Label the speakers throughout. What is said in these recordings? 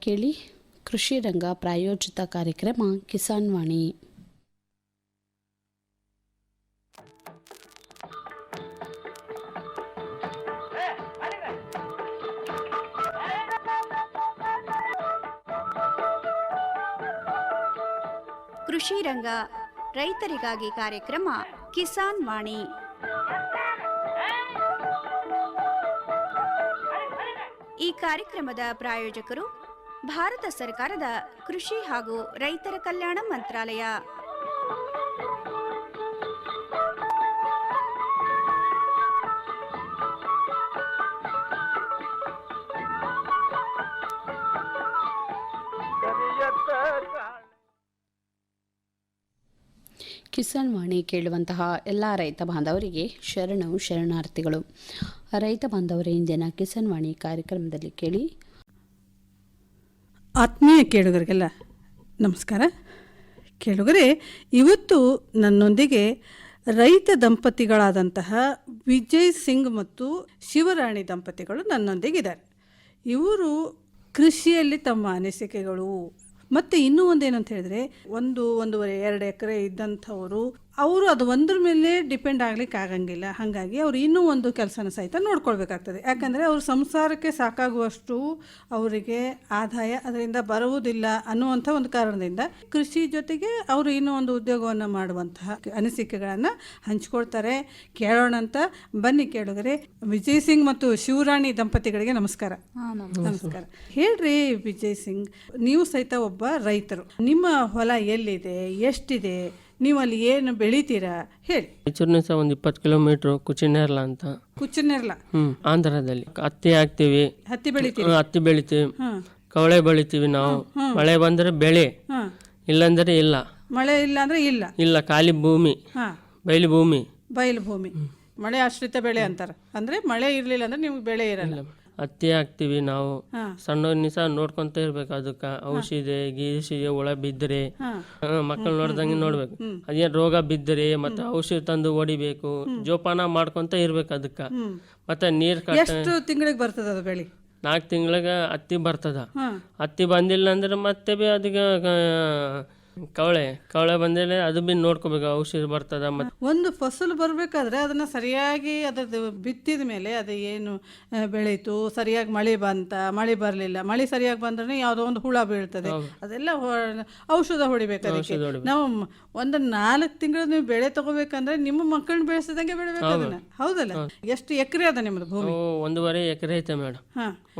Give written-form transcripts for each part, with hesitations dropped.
Speaker 1: ಕೇಳಿ ಕೃಷಿ ರಂಗ ಪ್ರಾಯೋಜಿತ ಕಾರ್ಯಕ್ರಮ ಕಿಸಾನ್ ವಾಣಿ.
Speaker 2: ಕೃಷಿ ರಂಗ ರೈತರಿಗಾಗಿ ಕಾರ್ಯಕ್ರಮ ಕಿಸಾನ್ ವಾಣಿ. ಈ ಕಾರ್ಯಕ್ರಮದ ಪ್ರಾಯೋಜಕರು ಭಾರತ ಸರ್ಕಾರದ ಕೃಷಿ ಹಾಗೂ ರೈತರ ಕಲ್ಯಾಣ ಮಂತ್ರಾಲಯ.
Speaker 1: ಕಿಸಾನ್ ವಾಣಿ ಕೇಳುವಂತಹ ಎಲ್ಲ ರೈತ ಬಾಂಧವರಿಗೆ ಶರಣಾರ್ಥಿಗಳು. ರೈತ ಬಾಂಧವರ ಇಂದಿನ ಕಿಸಾನ್ ವಾಣಿ ಕಾರ್ಯಕ್ರಮದಲ್ಲಿ ಕೇಳಿ.
Speaker 3: ಆತ್ಮೀಯ ಕೇಳುಗರಿಗೆಲ್ಲ ನಮಸ್ಕಾರ. ಕೇಳುಗರೆ, ಇವತ್ತು ನನ್ನೊಂದಿಗೆ ರೈತ ದಂಪತಿಗಳಾದಂತಹ ವಿಜಯ್ ಸಿಂಗ್ ಮತ್ತು ಶಿವರಾಣಿ ದಂಪತಿಗಳು ನನ್ನೊಂದಿಗಿದ್ದಾರೆ. ಇವರು ಕೃಷಿಯಲ್ಲಿ ತಮ್ಮ ಅನಿಸಿಕೆಗಳು ಮತ್ತು ಇನ್ನೂ ಒಂದೇನಂತ ಹೇಳಿದ್ರೆ 1-1.5 ಎಕರೆ ಇದ್ದಂಥವರು ಅವರು ಅದು ಒಂದ್ರ ಮೇಲೆ ಡಿಪೆಂಡ್ ಆಗ್ಲಿಕ್ಕೆ ಆಗಂಗಿಲ್ಲ. ಹಾಗಾಗಿ ಅವರು ಇನ್ನೂ ಒಂದು ಕೆಲಸನ ಸಹಿತ ನೋಡ್ಕೊಳ್ಬೇಕಾಗ್ತದೆ. ಯಾಕಂದರೆ ಅವ್ರ ಸಂಸಾರಕ್ಕೆ ಸಾಕಾಗುವಷ್ಟು ಅವರಿಗೆ ಆದಾಯ ಅದರಿಂದ ಬರುವುದಿಲ್ಲ ಅನ್ನುವಂಥ ಒಂದು ಕಾರಣದಿಂದ ಕೃಷಿ ಜೊತೆಗೆ ಅವರು ಇನ್ನೂ ಒಂದು ಉದ್ಯೋಗವನ್ನು ಮಾಡುವಂತಹ ಅನಿಸಿಕೆಗಳನ್ನು ಹಂಚ್ಕೊಳ್ತಾರೆ. ಕೇಳೋಣಂತ ಬನ್ನಿ ಕೇಳುಗರೆ. ವಿಜಯ್ ಸಿಂಗ್ ಮತ್ತು ಶಿವರಾಣಿ ದಂಪತಿಗಳಿಗೆ ನಮಸ್ಕಾರ. ನಮಸ್ಕಾರ. ಹೇಳ್ರಿ ವಿಜಯ್ ಸಿಂಗ್, ನೀವು ಸಹಿತ ಒಬ್ಬ ರೈತರು. ನಿಮ್ಮ ಹೊಲ ಎಲ್ಲಿದೆ, ಎಷ್ಟಿದೆ, ನೀವು ಅಲ್ಲಿ ಏನು ಬೆಳಿತೀರಾ ಹೇಳಿ.
Speaker 4: ಮೈಸೂರಿನ ಸಹ ಒಂದು 20 ಕಿಲೋಮೀಟರ್ ಕುಚಿನೇರ್ಲ ಅಂತ.
Speaker 3: ಕುಚಿನೇರ್ಲ
Speaker 4: ಆಂಧ್ರದಲ್ಲಿ. ಹತ್ತಿ ಹಾಕ್ತಿವಿ,
Speaker 3: ಹತ್ತಿ ಬೆಳಿತೀವಿ,
Speaker 4: ಹತ್ತಿ ಬೆಳಿತೀವಿ, ಕವಳೆ ಬೆಳಿತೀವಿ. ನಾವು ಮಳೆ ಬಂದ್ರೆ ಬೆಳೆ, ಇಲ್ಲಾಂದ್ರೆ ಇಲ್ಲ.
Speaker 3: ಮಳೆ ಇಲ್ಲ ಅಂದ್ರೆ ಇಲ್ಲ,
Speaker 4: ಖಾಲಿ ಭೂಮಿ, ಬಯಲು ಭೂಮಿ.
Speaker 3: ಮಳೆ ಆಶ್ರಿತ ಬೆಳೆ ಅಂತಾರ. ಅಂದ್ರೆ ಮಳೆ ಇರ್ಲಿಲ್ಲ ಅಂದ್ರೆ ನಿಮ್ಗೆ ಬೆಳೆ ಇರಲ್ಲ.
Speaker 4: ಹತ್ತಿ ಹಾಕ್ತಿವಿ ನಾವು. ಸಣ್ಣ ನಿಸ ನೋಡ್ಕೊಂತ ಇರ್ಬೇಕು. ಅದಕ್ಕೆ ಔಷಧಿ ಗೀಸಿದೆ, ಹುಳ ಬಿದ್ದರೆ ಮಕ್ಕಳು ನೋಡ್ದಂಗೆ ನೋಡ್ಬೇಕು. ಅದೇನ್ ರೋಗ ಬಿದ್ದರೆ ಮತ್ತೆ ಔಷಧಿ ತಂದು ಹೊಡಿಬೇಕು. ಜೋಪಾನ ಮಾಡ್ಕೊಂತ ಇರ್ಬೇಕು ಅದಕ್ಕೆ. ಮತ್ತೆ ನೀರ್
Speaker 3: ಎಷ್ಟು ತಿಂಗಳಿಗೆ ಬರ್ತದ ಅದು ಬೆಳೆ?
Speaker 4: 4 ತಿಂಗಳಿಗೆ ಹತ್ತಿ ಬರ್ತದ. ಹತ್ತಿ ಬಂದಿಲ್ಲ ಅಂದ್ರೆ ಮತ್ತೆ ಅದಕ್ಕೆ ಕವಳೆ ಬಂದಿಲ್ಲ, ಅದು ಬಿ ನೋಡ್ಕೋಬೇಕು. ಔಷಧಿ ಬರ್ತದ. ಮತ್ತೆ
Speaker 3: ಒಂದು ಫಸಲು ಬರ್ಬೇಕಾದ್ರೆ ಅದನ್ನ ಸರಿಯಾಗಿ ಅದ್ರದ್ದು ಬಿತ್ತಿದ ಮೇಲೆ ಅದು ಏನು ಬೆಳೀತು, ಸರಿಯಾಗಿ ಮಳೆ ಬರಲಿಲ್ಲ. ಮಳೆ ಸರಿಯಾಗಿ ಬಂದ್ರೆ ಯಾವುದೋ ಒಂದು ಹುಳ ಬೀಳ್ತದೆ, ಅದೆಲ್ಲ ಔಷಧ ಹೊಡಿಬೇಕು ಅದಕ್ಕೆ. ನಾವು ಒಂದು 4 ತಿಂಗಳು ನೀವು ಬೆಳೆ ತಗೋಬೇಕಂದ್ರೆ ನಿಮ್ಮ ಮಕ್ಕಳನ್ನ ಬೆಳೆಸಿದಂಗೆ ಬೆಳಿಬೇಕು ಅದನ್ನ. ಹೌದಲ್ಲ? ಎಷ್ಟು ಎಕರೆ ಅದ ನಿಮ್ಮದು ಭೂಮಿ?
Speaker 4: 1.5 ಎಕರೆ ಐತೆ ಮೇಡಮ್.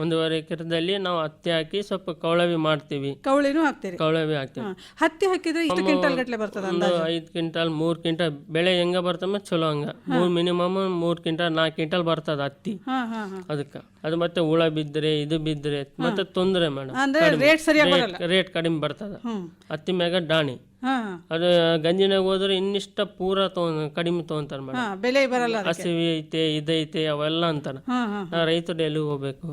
Speaker 4: 1.5 ಎಕರೆದಲ್ಲಿ ನಾವು ಹತ್ತಿ ಹಾಕಿ ಸ್ವಲ್ಪ ಕವಳವಿ ಮಾಡ್ತೀವಿ.
Speaker 3: ಕವಳಿನೂ ಹಾಕ್ತೀರಿ?
Speaker 4: ಕವಳವಿ ಹಾಕ್ತೀವಿ.
Speaker 3: ಹತ್ತಿ ಹಾಕಿದ್ರೆ ಎಷ್ಟು ಕ್ವಿಂಟಲ್ ಗಟ್ಟಲೆ ಬರ್ತದ?
Speaker 4: 5 ಕ್ವಿಂಟಲ್ 3 ಕ್ವಿಂಟಲ್ ಬೆಳೆ ಹೆಂಗ ಬರ್ತಮ್ಮ ಚಲೋ ಹಂಗ. ಮಿನಿಮಮ್ 3 ಕ್ವಿಂಟಲ್ 4 ಕ್ವಿಂಟಲ್ ಬರ್ತದ ಹತ್ತಿ. ಅದಕ್ಕೆ ಅದು ಮತ್ತೆ ಹುಳ ಬಿದ್ದರೆ ಇದು ಬಿದ್ದರೆ ಮತ್ತೆ ತೊಂದ್ರೆ ಮೇಡಮ್. ರೇಟ್ ಕಡಿಮೆ ಬರ್ತದ ಹತ್ತಿ ಮ್ಯಾಗ ಡಾಣಿ. ಅದು ಗಂಜಿನಾಗ ಹೋದ್ರೆ ಇನ್ನಿಷ್ಟ ಪೂರ ಕಡಿಮೆ ತಗೊಂತಾರ ಮೇಡಮ್.
Speaker 3: ಬೆಲೆ ಬರಲ್ಲ.
Speaker 4: ಹಸಿವಿ ಐತೆ ಇದೈತೆ ಅವೆಲ್ಲ ಅಂತಾರ. ರೈತರು ಎಲ್ಲಿ ಹೋಗ್ಬೇಕು,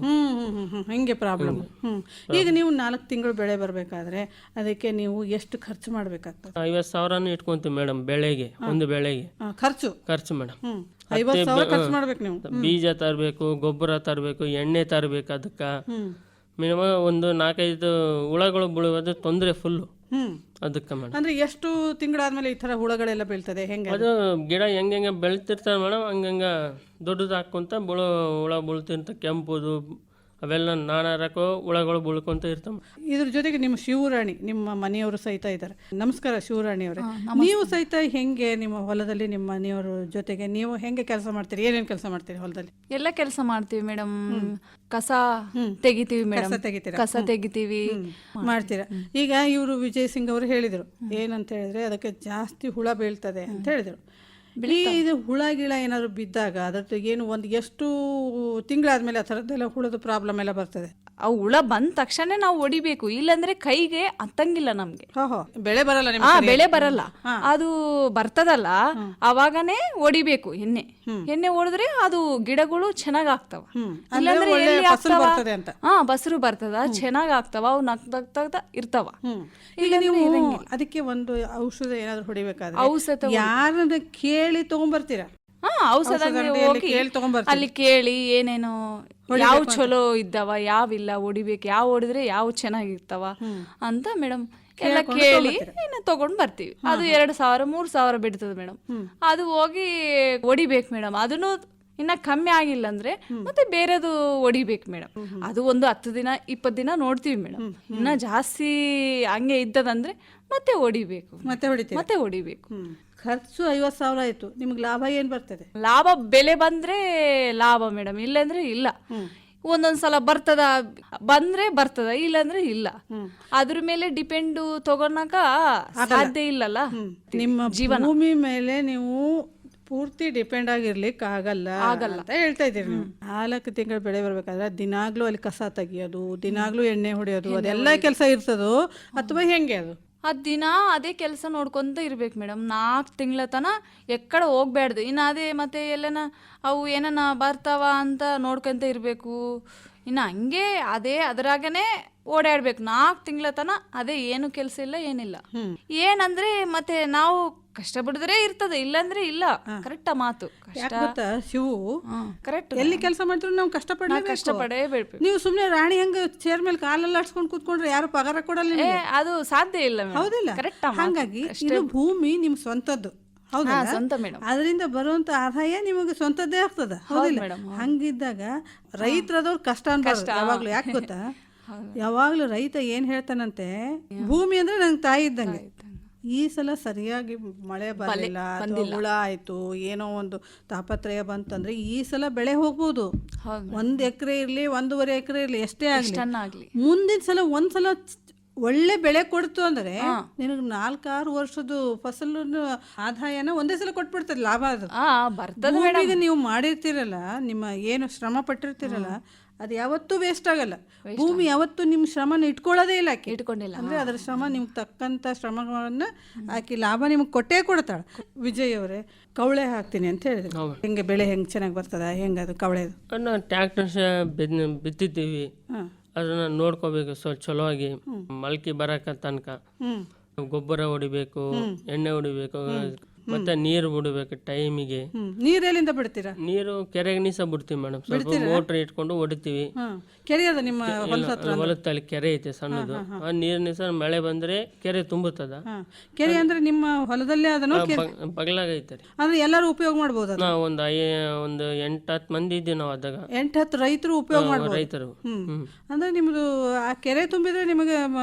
Speaker 3: ಹಿಂಗೆ ಪ್ರಾಬ್ಲಮ್. ಈಗ ನೀವು 4 ತಿಂಗಳು ಬೆಳೆ ಬರ್ಬೇಕಾದ್ರೆ ಅದಕ್ಕೆ ನೀವು ಎಷ್ಟು ಖರ್ಚು ಮಾಡ್ಬೇಕಾಗ್ತದೆ?
Speaker 4: 50,000 ಇಟ್ಕೊಂತೀವಿ ಮೇಡಮ್ ಬೆಳೆಗೆ. ಒಂದು ಬೆಳೆಗೆ ಖರ್ಚು ಮೇಡಮ್
Speaker 3: 50,000 ಖರ್ಚು ಮಾಡ್ಬೇಕು ನೀವು.
Speaker 4: ಬೀಜ ತರಬೇಕು, ಗೊಬ್ಬರ ತರಬೇಕು, ಎಣ್ಣೆ ತರಬೇಕು. ಅದಕ್ಕ ಮಿನಿಮಮ್ ಒಂದು 4-5 ಹುಳಗಳು ಬೀಳುವುದು ತೊಂದರೆ ಫುಲ್ಲು ಅದಕ್ಕೆ ಮೇಡಮ್.
Speaker 3: ಅಂದ್ರೆ ಎಷ್ಟು ತಿಂಗಳಾದ್ಮೇಲೆ ಈ ತರ ಹುಳಗಳೆಲ್ಲ ಬೀಳ್ತದೆ? ಹೆಂಗೆ
Speaker 4: ಅದು ಗಿಡ ಹೆಂಗೆ ಬೆಳಿತಿರ್ತಾರೆ ಮೇಡಮ್, ಹಂಗಂಗ ದೊಡ್ಡದು ಹಾಕೊಂತ ಹುಳ ಬೀಳ್ತಿರ್ತ. ಕೆಂಪುದು ಅವೆಲ್ಲ ನಾನಾ ರಕ ಹುಳಗಳು ಬೀಳ್ಕೊಂತ ಇರ್ತಾವೆ.
Speaker 3: ಇದ್ರ ಜೊತೆಗೆ ನಿಮ್ಮ ಶಿವರಾಣಿ, ನಿಮ್ಮ ಮನೆಯವರು ಸಹಿತ ಇದ್ದಾರೆ. ನಮಸ್ಕಾರ ಶಿವರಾಣಿ ಅವರೇ. ನೀವು ಸಹಿತ ಹೆಂಗೆ ನಿಮ್ಮ ಹೊಲದಲ್ಲಿ ನಿಮ್ಮ ಮನೆಯವರು ಜೊತೆಗೆ ನೀವು ಹೆಂಗೆ ಕೆಲಸ ಮಾಡ್ತೀರಿ? ಏನೇನು ಕೆಲಸ ಮಾಡ್ತೀರಿ ಹೊಲದಲ್ಲಿ?
Speaker 5: ಎಲ್ಲ ಕೆಲಸ ಮಾಡ್ತೀವಿ ಮೇಡಮ್. ಕಸ ತೆಗಿತೀವಿ ಮೇಡಮ್. ಕಸ ತೆಗಿತೀವಿ
Speaker 3: ಮಾಡ್ತೀರಾ. ಈಗ ಇವರು ವಿಜಯ್ ಸಿಂಗ್ ಅವರು ಹೇಳಿದರು ಏನಂತ ಹೇಳಿದ್ರೆ ಅದಕ್ಕೆ ಜಾಸ್ತಿ ಹುಳ ಬೀಳ್ತದೆ ಅಂತ ಹೇಳಿದರು. ಇದು ಹುಳ ಗಿಳ ಏನಾದ್ರು ಬಿದ್ದಾಗ ಅದ್ರದ್ದು ಏನು ಎಷ್ಟು ತಿಂಗಳಾದ್ಮೇಲೆ ಆ ಥರದ್ದೆಲ್ಲ ಹುಳದ ಪ್ರಾಬ್ಲಮ್ ಎಲ್ಲ ಬರ್ತದೆ?
Speaker 5: ಆ ಹುಳ ಬಂದ ತಕ್ಷಣ ನಾವು ಹೊಡಿಬೇಕು, ಇಲ್ಲಾಂದ್ರೆ ಕೈಗೆ ಹತ್ತಂಗಿಲ್ಲ ನಮ್ಗೆ.
Speaker 3: ಬೆಳೆ ಬರಲ್ಲ.
Speaker 5: ಬೆಳೆ ಬರಲ್ಲ. ಅದು ಬರ್ತದಲ್ಲ ಅವಾಗನೇ ಹೊಡಿಬೇಕು. ಎಣ್ಣೆ ಹೊಡೆದ್ರೆ ಅದು ಗಿಡಗಳು ಚೆನ್ನಾಗ್ ಆಗ್ತಾವ. ಇಲ್ಲಾಂದ್ರೆ ಎಲ್ಲಿ ಆಗ್ತಾವ? ಬಸರು ಬರ್ತದ, ಚೆನ್ನಾಗ್ ಆಗ್ತಾವ, ಅವು ನಗ್ತಾ ಇರ್ತಾವ.
Speaker 3: ಈಗ ನೀವು ಅದಕ್ಕೆ ಒಂದು ಔಷಧ ಏನಾದ್ರು ಹೊಡಿಬೇಕಾದ್ರೆ ಯಾರನ್ನ ಕೇಳಿ ತಗೊಂಡ್ಬರ್ತೀರಾ?
Speaker 5: ಔಷಧ
Speaker 3: ಅಂಗಡಿಯಲ್ಲಿ
Speaker 5: ಹೋಗಿ
Speaker 3: ಕೇಳಿ ತಗೊಂಬರ್ತೀರಿ?
Speaker 5: ಅಲ್ಲಿ ಕೇಳಿ ಏನೇನು ಯಾವ ಚಲೋ ಇದ್ದಾವ ಯಾವಿಲ್ಲ ಹೊಡಿಬೇಕು, ಯಾವ ಹೊಡಿದ್ರೆ ಯಾವ ಚೆನ್ನಾಗಿರ್ತಾವ ಅಂತ ಮೇಡಮ್ ಎಲ್ಲ ಕೇಳಿ ಇನ್ನು ತಗೊಂಡ್ ಬರ್ತೀವಿ. ಅದು 2,000 3,000 ಬಿಡ್ತದೆ ಮೇಡಮ್. ಅದು ಹೋಗಿ ಹೊಡಿಬೇಕು ಮೇಡಮ್. ಅದನ್ನು ಇನ್ನ ಕಮ್ಮಿ ಆಗಿಲ್ಲ ಅಂದ್ರೆ ಮತ್ತೆ ಬೇರೆದು ಹೊಡಿಬೇಕು ಮೇಡಮ್. ಅದು ಒಂದು 10 ದಿನ 20 ದಿನ ನೋಡ್ತೀವಿ ಮೇಡಮ್. ಇನ್ನ ಜಾಸ್ತಿ ಹಂಗೆ ಇದ್ದದಂದ್ರೆ ಮತ್ತೆ ಹೊಡಿಬೇಕು, ಮತ್ತೆ ಹೊಡಿಬೇಕು.
Speaker 3: ಖರ್ಚು 50,000 ಆಯ್ತು, ನಿಮ್ಗೆ ಲಾಭ ಏನ್ ಬರ್ತದೆ?
Speaker 5: ಲಾಭ ಬೆಲೆ ಬಂದ್ರೆ ಲಾಭ ಮೇಡಮ್, ಇಲ್ಲಂದ್ರೆ ಇಲ್ಲ. ಒಂದೊಂದ್ಸಲ ಬಂದ್ರೆ ಬರ್ತದ, ಇಲ್ಲಾಂದ್ರೆ ಇಲ್ಲ. ಅದ್ರ ಮೇಲೆ ಡಿಪೆಂಡ್ ತಗೊಳಕ ಸಾಧ್ಯ ಇಲ್ಲಲ್ಲ.
Speaker 3: ನಿಮ್ಮ ಭೂಮಿ ಮೇಲೆ ನೀವು ಪೂರ್ತಿ ಡಿಪೆಂಡ್ ಆಗಿರ್ಲಿಕ್ಕೆ ಆಗಲ್ಲ ಅಂತ ಹೇಳ್ತಾ ಇದ್ದೀರಿ ನೀವು. 4 ತಿಂಗಳು ಬೆಳೆ ಬರ್ಬೇಕಾದ್ರೆ ದಿನಾಗ್ಲೂ ಅಲ್ಲಿ ಕಸ ತೆಗಿಯೋದು, ದಿನಾಗ್ಲೂ ಎಣ್ಣೆ ಹೊಡೆಯೋದು, ಅದೆಲ್ಲ ಕೆಲಸ ಇರ್ತದೋ ಅಥವಾ ಹೆಂಗೆ ಅದು?
Speaker 5: ದಿನ ಅದೇ ಕೆಲಸ ನೋಡ್ಕೊಂತ ಇರ್ಬೇಕು ಮೇಡಮ್. 4 ತಿಂಗಳ ತನ ಎಕ್ಕಡ ಹೋಗ್ಬೇಡ್ದು. ಇನ್ನು ಅದೇ ಮತ್ತೆ ಎಲ್ಲನ ಅವು ಏನನ ಬರ್ತಾವ ಅಂತ ನೋಡ್ಕೊಂತ ಇರಬೇಕು. ಇನ್ನು ಹಂಗೆ ಅದೇ ಅದರಾಗನೇ ಓಡಾಡ್ಬೇಕು 4 ತಿಂಗಳ ತನ. ಅದೇ ಏನು ಕೆಲಸ ಇಲ್ಲ, ಏನಿಲ್ಲ. ಏನಂದ್ರೆ ಮತ್ತೆ ನಾವು ಕಷ್ಟ ಬಿಡಿದ್ರೆ ಇರ್ತದೆ, ಇಲ್ಲಂದ್ರೆ ಇಲ್ಲ. ಕರೆಕ್ಟ್ ಮಾತು.
Speaker 3: ಗೊತ್ತಾ ಶಿವು,
Speaker 5: ಕರೆಕ್ಟ್.
Speaker 3: ಎಲ್ಲಿ ಕೆಲಸ ಮಾಡಿದ್ರು ನಾವು ಕಷ್ಟಪಡಬೇಕು. ನೀವು ಸುಮ್ನೆ ರಾಣಿ ಹಂಗ ಚೇರ್ ಮೇಲೆ ಕಾಲೆಲ್ಲ ಆಡ್ಸ್ಕೊಂಡ್ ಕೂತ್ಕೊಂಡ್ರೆ ಯಾರು ಪಗಾರ ಕೊಡಲ್ಲ.
Speaker 5: ಅದು ಸಾಧ್ಯ ಇಲ್ಲ.
Speaker 3: ಹೌದಿಲ್ಲ? ಹಾಗಾಗಿ ಇದು ಭೂಮಿ ನಿಮ್ ಸ್ವಂತದ್ದು. ಹೌದಾ?
Speaker 5: ಸ್ವಂತ ಮೇಡಮ್.
Speaker 3: ಅದರಿಂದ ಬರುವಂತ ಆದಾಯ ನಿಮಗೆ ಸ್ವಂತದ್ದೇ ಆಗ್ತದ. ಹೌದಿಲ್ಲ? ಹಂಗಿದ್ದಾಗ ರೈತರದವ್ರು ಕಷ್ಟ ಅನ್ಬಾರ್ದು ಯಾವಾಗ್ಲೂ. ಯಾಕೆ ಗೊತ್ತಾ, ಯಾವಾಗ್ಲೂ ರೈತ ಏನ್ ಹೇಳ್ತಾನಂತೆ, ಭೂಮಿ ಅಂದ್ರೆ ನಂಗೆ ತಾಯಿ ಇದ್ದಂಗೆ. ಈ ಸಲ ಸರಿಯಾಗಿ ಮಳೆ ಬರಲಿಲ್ಲ, ಹುಳ ಆಯ್ತು, ಏನೋ ಒಂದು ತಾಪತ್ರಯ ಬಂತಂದ್ರೆ ಈ ಸಲ ಬೆಳೆ ಹೋಗ್ಬೋದು. 1 ಎಕರೆ ಇರ್ಲಿ, 1.5 ಎಕರೆ ಇರ್ಲಿ, ಎಷ್ಟೇ ಆಗ್ಲಿ, ಮುಂದಿನ ಸಲ ಒಂದ್ಸಲ ಒಳ್ಳೆ ಬೆಳೆ ಕೊಡ್ತು ಅಂದ್ರೆ ನಿನಗೆ 4-6 ವರ್ಷದ ಫಸಲು ಆದಾಯನ ಒಂದೇ ಸಲ ಕೊಟ್ಬಿಡ್ತದೆ. ಲಾಭ ಅದು ಭೂಮಿಗೆ ನೀವು ಮಾಡಿರ್ತೀರಲ್ಲ, ನಿಮ್ಮ ಏನು ಶ್ರಮ ಪಟ್ಟಿರ್ತೀರಲ್ಲ, ಅದು ಯಾವತ್ತೂ ವೇಸ್ಟ್ ಆಗಲ್ಲ. ಭೂಮಿ ಯಾವತ್ತೂ ನಿಮ್ಮ ಶ್ರಮನ ಇಟ್ಕೊಳ್ಳೋದೇ ಇಲ್ಲ, ಇಟ್ಕೊಂಡಿಲ್ಲ ಅಂದ್ರೆ ಅದ್ರ ಶ್ರಮ ನಿಮ್ಗೆ ತಕ್ಕಂತ ಶ್ರಮಗಳನ್ನ ಆಕಿ ಲಾಭ ನಿಮ್ಗೆ ಕೊಟ್ಟೇ ಕೊಡ್ತಾಳೆ. ವಿಜಯ್ ಅವರೇ, ಕವಳೆ ಹಾಕ್ತೀನಿ ಅಂತ ಹೇಳಿದ್ರು, ಹೆಂಗೆ ಬೆಳೆ ಹೆಂಗೆ ಚೆನ್ನಾಗಿ ಬರ್ತದ, ಹೆಂಗೆ ಅದು ಕವಳೆದು?
Speaker 4: ಟ್ಯಾಕ್ಟರ್ ಬಿತ್ತಿದ್ದೀವಿ, ಅದನ್ನ ನೋಡ್ಕೋಬೇಕು ಚಲೋ ಆಗಿ. ಮೊಳಕೆ ಬರಕ ತನಕ ಗೊಬ್ಬರ ಹೊಡಿಬೇಕು, ಎಣ್ಣೆ ಹೊಡಿಬೇಕು, ಮತ್ತೆ ನೀರು ಬಿಡಬೇಕು ಟೈಮಿಗೆ.
Speaker 3: ನೀರು ಎಲ್ಲಿಂದ ಬಿಡ್ತೀರಾ?
Speaker 4: ನೀರು ಕೆರೆಗೆ ನೀಸ ಬಿಡ್ತೀವಿ ಮೇಡಮ್. ಸ್ವಲ್ಪ ಮೋಟರ್ ಇಟ್ಕೊಂಡು ಹೊಡಿತೀವಿ.
Speaker 3: ಕೆರೆ ಅದ ನಿಮ್ಮ
Speaker 4: ಹೊಲದಲ್ಲಿ ಕೆರೆ ಐತೆ ಸಣ್ಣದು. ಆ ನೀರ್ ನಿಸ ಮಳೆ ಬಂದ್ರೆ ಕೆರೆ ತುಂಬುತ್ತದ.
Speaker 3: ಕೆರೆ ಅಂದ್ರೆ ನಿಮ್ಮ ಹೊಲದಲ್ಲೇ ಅದನ್ನು
Speaker 4: ಬಗಲಾಗ ಐತೆ ರೀ.
Speaker 3: ಅಂದ್ರೆ ಎಲ್ಲರೂ ಉಪಯೋಗ ಮಾಡಬಹುದು.
Speaker 4: ನಾವು ಒಂದು 8-10 ಮಂದಿ ಇದ್ದೀವಿ ನಾವು. ಅದಾಗ
Speaker 3: 8-10 ರೈತರು ಉಪಯೋಗ ಮಾಡಬಹುದು.
Speaker 4: ರೈತರು
Speaker 3: ಅಂದ್ರೆ ನಿಮ್ದು ಆ ಕೆರೆ ತುಂಬಿದ್ರೆ ನಿಮಗೆ